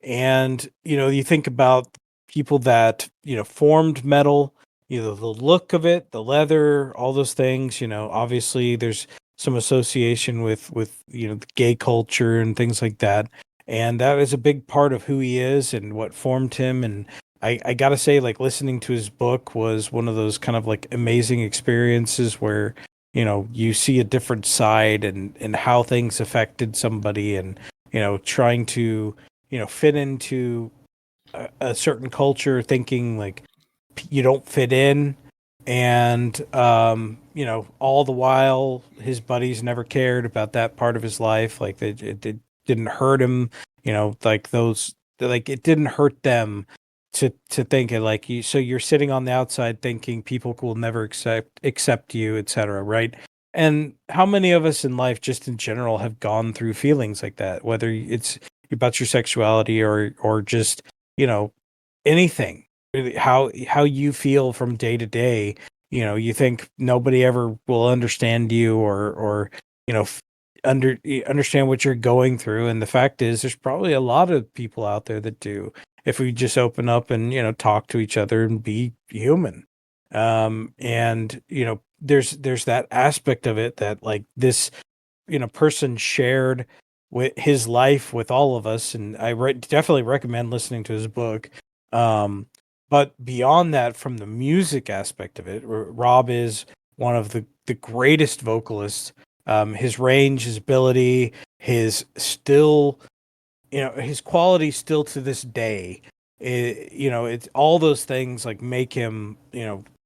And you think about people that formed metal, the look of it, the leather, all those things. Obviously there's some association with the gay culture and things like that, and that is a big part of who he is and what formed him. And I gotta say, like, listening to his book was one of those kind of like amazing experiences where you see a different side and how things affected somebody, and trying to fit into a certain culture, thinking like you don't fit in, and all the while his buddies never cared about that part of his life. Like it didn't hurt him, like those, like it didn't hurt them to think it, like you. So you're sitting on the outside thinking people will never accept you, etc., right? And how many of us in life, just in general, have gone through feelings like that, whether it's about your sexuality or just anything, really, how you feel from day to day. You think nobody ever will understand you, or understand what you're going through, and the fact is there's probably a lot of people out there that do, if we just open up and talk to each other and be human. And there's that aspect of it that, like, this person shared with his life with all of us, and I definitely recommend listening to his book. Um, but beyond that, from the music aspect of it, Rob is one of the greatest vocalists. His range, his ability, his still, his quality still to this day. It's all those things like make him,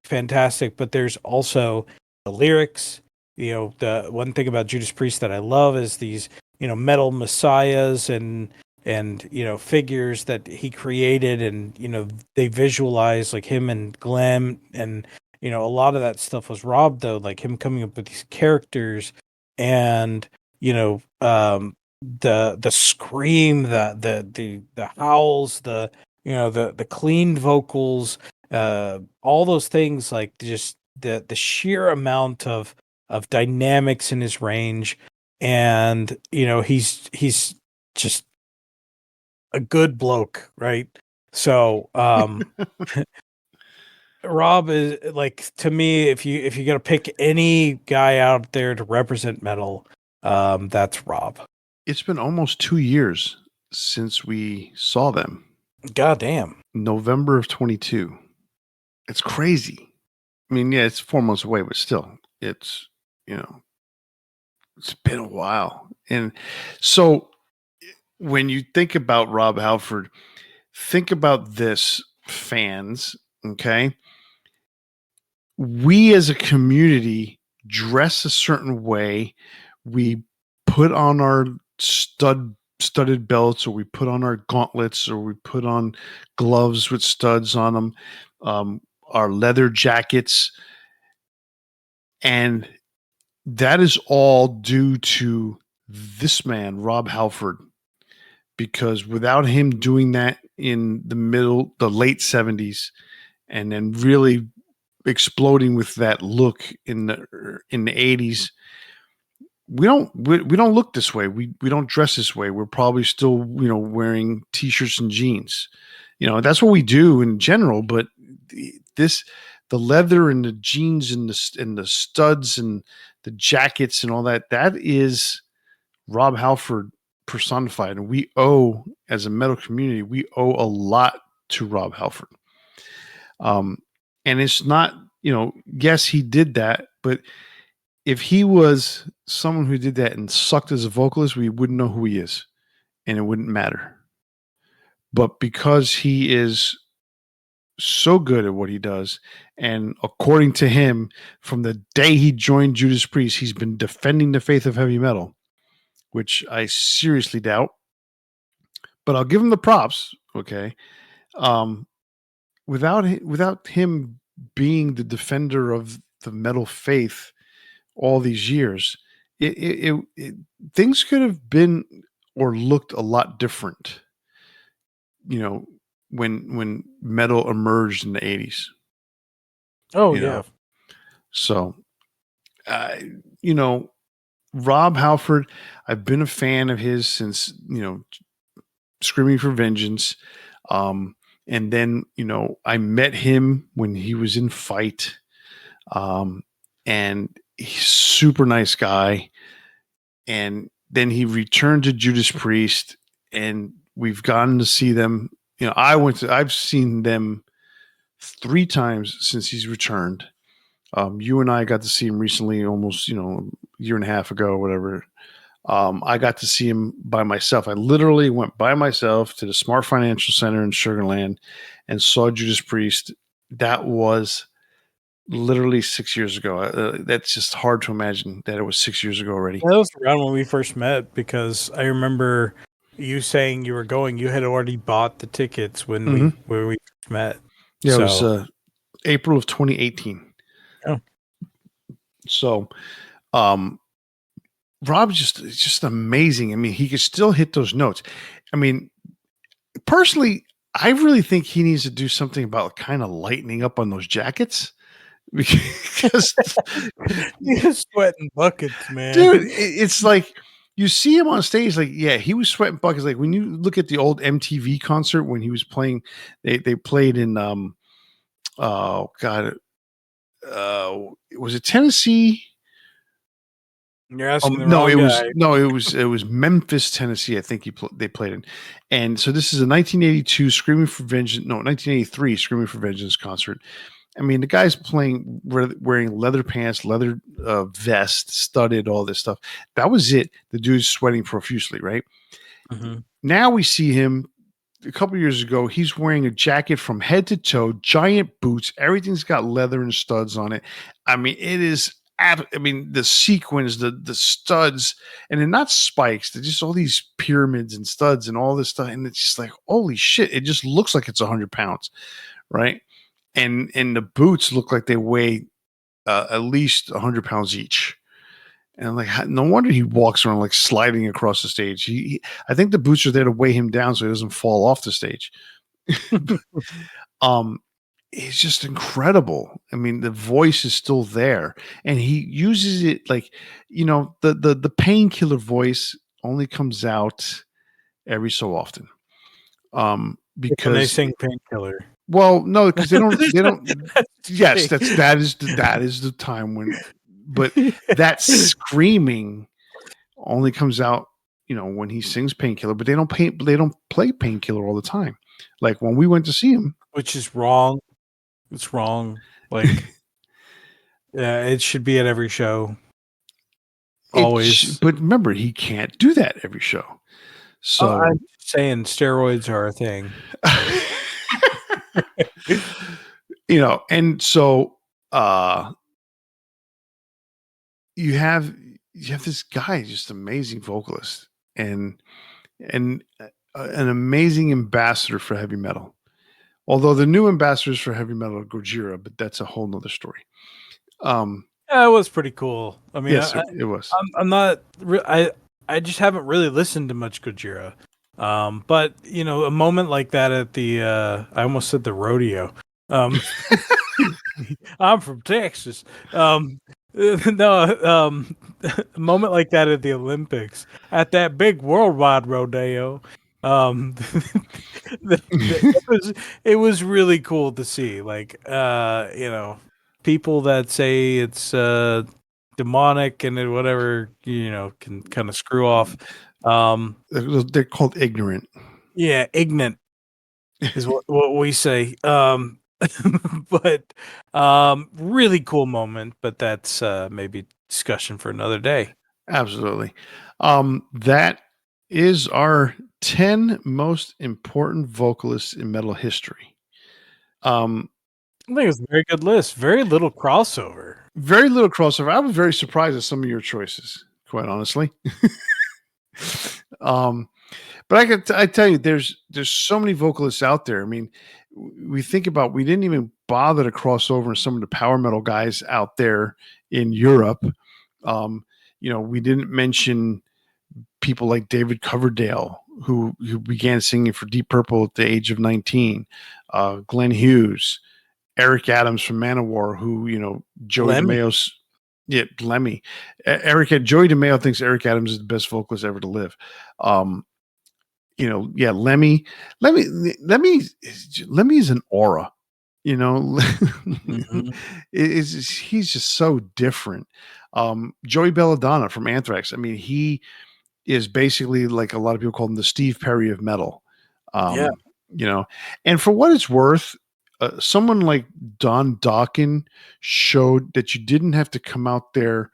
fantastic. But there's also the lyrics. The one thing about Judas Priest that I love is these, metal messiahs and figures that he created, and they visualize like him and Glenn, and a lot of that stuff was Rob, though, like him coming up with these characters, and the scream, the howls, the clean vocals, all those things, like just the sheer amount of dynamics in his range. And he's just a good bloke, right? So Rob is, like, to me, if you gotta pick any guy out there to represent metal, that's Rob. It's been almost 2 years since we saw them. God damn. November of 22. It's crazy. I mean, yeah, it's 4 months away, but still, it's, it's been a while. And so when you think about Rob Halford, think about this, fans, okay? We as a community dress a certain way. We put on our studded belts, or we put on our gauntlets, or we put on gloves with studs on them, our leather jackets, and that is all due to this man, Rob Halford, because without him doing that in the late 70s, and then really exploding with that look in the 80s, we don't look this way. We don't dress this way. We're probably still, wearing t-shirts and jeans. That's what we do in general, but the leather and the jeans and the studs and the jackets and all that is Rob Halford personified. And we owe, as a metal community, we owe a lot to Rob Halford. And it's not, yes, he did that, but if he was someone who did that and sucked as a vocalist, we wouldn't know who he is, and it wouldn't matter. But because he is so good at what he does, and according to him, from the day he joined Judas Priest, he's been defending the faith of heavy metal, which I seriously doubt. But I'll give him the props, okay? Without him being the defender of the metal faith all these years, things could have been or looked a lot different, when metal emerged in the 80s. Oh, yeah. So, Rob Halford, I've been a fan of his since, Screaming for Vengeance. And then, I met him when he was in Fight. And he's a super nice guy. And then he returned to Judas Priest, and we've gotten to see them. I've seen them 3 times since he's returned. You and I got to see him recently, almost, a year and a half ago, or whatever. I got to see him by myself. I literally went by myself to the Smart Financial Center in Sugar Land and saw Judas Priest. That was literally 6 years ago. That's just hard to imagine that it was 6 years ago already. That was around when we first met, because I remember you saying you were going. You had already bought the tickets when we first met. Yeah, so, it was April of 2018. Oh. So, Rob's just amazing. I mean, he could still hit those notes. I mean, personally, I really think he needs to do something about kind of lightening up on those jackets. Because you're sweating buckets, man. Dude, it's like you see him on stage, like, yeah, he was sweating buckets. Like when you look at the old MTV concert when he was playing, they played in oh god, was it Tennessee? You're asking the wrong guy. It was Memphis, Tennessee. I think they played in, and so this is a 1982 Screaming for Vengeance. No, 1983 Screaming for Vengeance concert. I mean, the guy's playing wearing leather pants, leather vest, studded, all this stuff. That was it. The dude's sweating profusely, right? Mm-hmm. Now we see him a couple years ago. He's wearing a jacket from head to toe, giant boots. Everything's got leather and studs on it. I mean, it is. I mean, the sequins, the studs, and they're not spikes. They're just all these pyramids and studs and all this stuff. And it's just like, holy shit! It just looks like it's 100 pounds, right? And the boots look like they weigh at least 100 pounds each. And I'm like, no wonder he walks around like sliding across the stage. I think the boots are there to weigh him down so he doesn't fall off the stage. It's just incredible. I mean, the voice is still there, and he uses it like, the painkiller voice only comes out every so often. Because when they sing Painkiller. Well, no, because they don't. Yes, that is the time when, but that screaming only comes out, when he sings Painkiller. But they don't play Painkiller all the time. Like when we went to see him, which is wrong. It's wrong. Like, yeah, it should be at every show. Always. But remember, he can't do that every show. So I'm saying steroids are a thing. And so you have this guy, just amazing vocalist and an amazing ambassador for heavy metal. Although the new ambassadors for heavy metal are Gojira, but that's a whole nother story. Yeah, it was pretty cool. I mean, yes, it was. I'm not. I just haven't really listened to much Gojira. But a moment like that at the I almost said the rodeo. I'm from Texas. A moment like that at the Olympics, at that big worldwide rodeo. It was really cool to see. Like, people that say it's demonic and whatever, can kind of screw off. They're called ignorant. Yeah, ignorant is what we say. But really cool moment. But that's maybe discussion for another day. Absolutely. That is our 10 most important vocalists in metal history. I think it's a very good list. Very little crossover. Very little crossover. I was very surprised at some of your choices, quite honestly. But I tell you, there's so many vocalists out there. I mean, we didn't even bother to cross over in some of the power metal guys out there in Europe. We didn't mention people like David Coverdale, who began singing for Deep Purple at the age of 19, Glenn Hughes, Eric Adams from Manowar, who, Joey DeMayo's, Lemmy. Joey DeMayo thinks Eric Adams is the best vocalist ever to live. Lemmy is an aura, Mm-hmm. He's just so different. Joey Belladonna from Anthrax. I mean, he is basically, like a lot of people call him, the Steve Perry of metal. And for what it's worth, someone like Don Dokken showed that you didn't have to come out there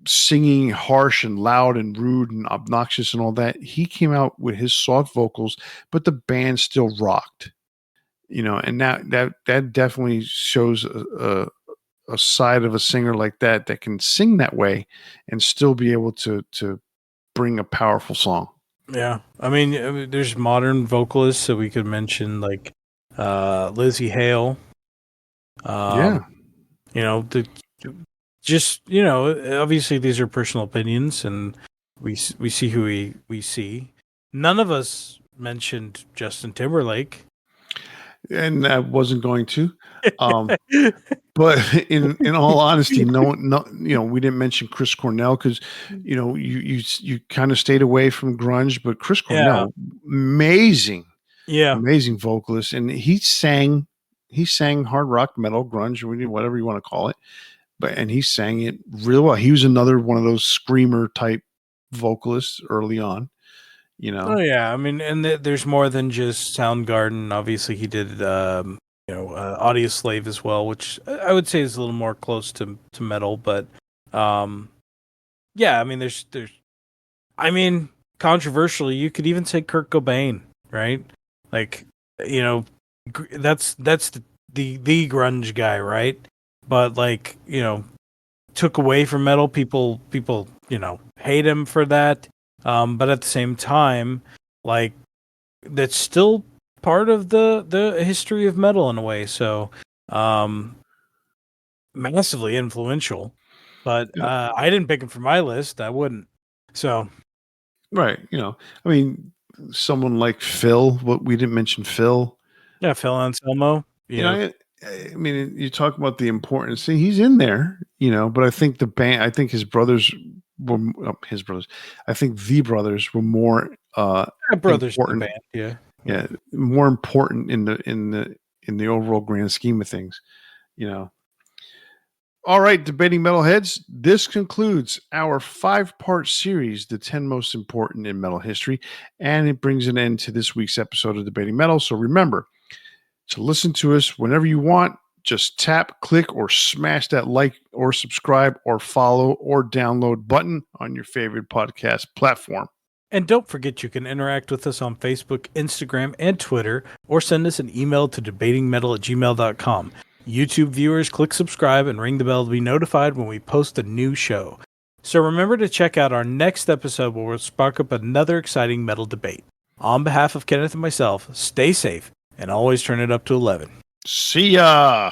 singing harsh and loud and rude and obnoxious and all that. He came out with his soft vocals, but the band still rocked. And that definitely shows a side of a singer like that can sing that way and still be able to bring a powerful song. Yeah. I mean, there's modern vocalists that we could mention, like Lizzie Hale. Obviously these are personal opinions and we see who we see. None of us mentioned Justin Timberlake. And I wasn't going to. But in all honesty, we didn't mention Chris Cornell because, you kind of stayed away from grunge, but Chris Cornell, amazing vocalist. And he sang hard rock, metal, grunge, whatever you want to call it. and he sang it real well. He was another one of those screamer type vocalists early on, you Oh know. yeah, I mean, and there's more than just Soundgarden. Obviously, he did Audio Slave as well, which I would say is a little more close to metal. But um, yeah, I mean, there's I mean, controversially, you could even say Kurt Cobain, right? Like, that's the grunge guy, right? But like, took away from metal. People hate him for that. But at the same time, like that's still part of the history of metal in a way. So, um, massively influential. But Yeah. I didn't pick him for my list. I wouldn't. So Right. I mean, someone like Phil, what we didn't mention Phil. yeah, Phil Anselmo. You know, I mean, you talk about the importance. See, he's in there, but I think the band, I think his brothers were his brothers. I think the brothers were more Brothers in the important. band. Yeah. Yeah, more important in the overall grand scheme of things. You know. All right, debating metalheads. This concludes our 5-part series, the 10 most important in metal history, and it brings an end to this week's episode of Debating Metal. So remember to listen to us whenever you want. Just tap, click, or smash that like or subscribe or follow or download button on your favorite podcast platform. And don't forget you can interact with us on Facebook, Instagram, and Twitter, or send us an email to debatingmetal@gmail.com. YouTube viewers, click subscribe and ring the bell to be notified when we post a new show. So remember to check out our next episode where we'll spark up another exciting metal debate. On behalf of Kenneth and myself, stay safe and always turn it up to 11. See ya!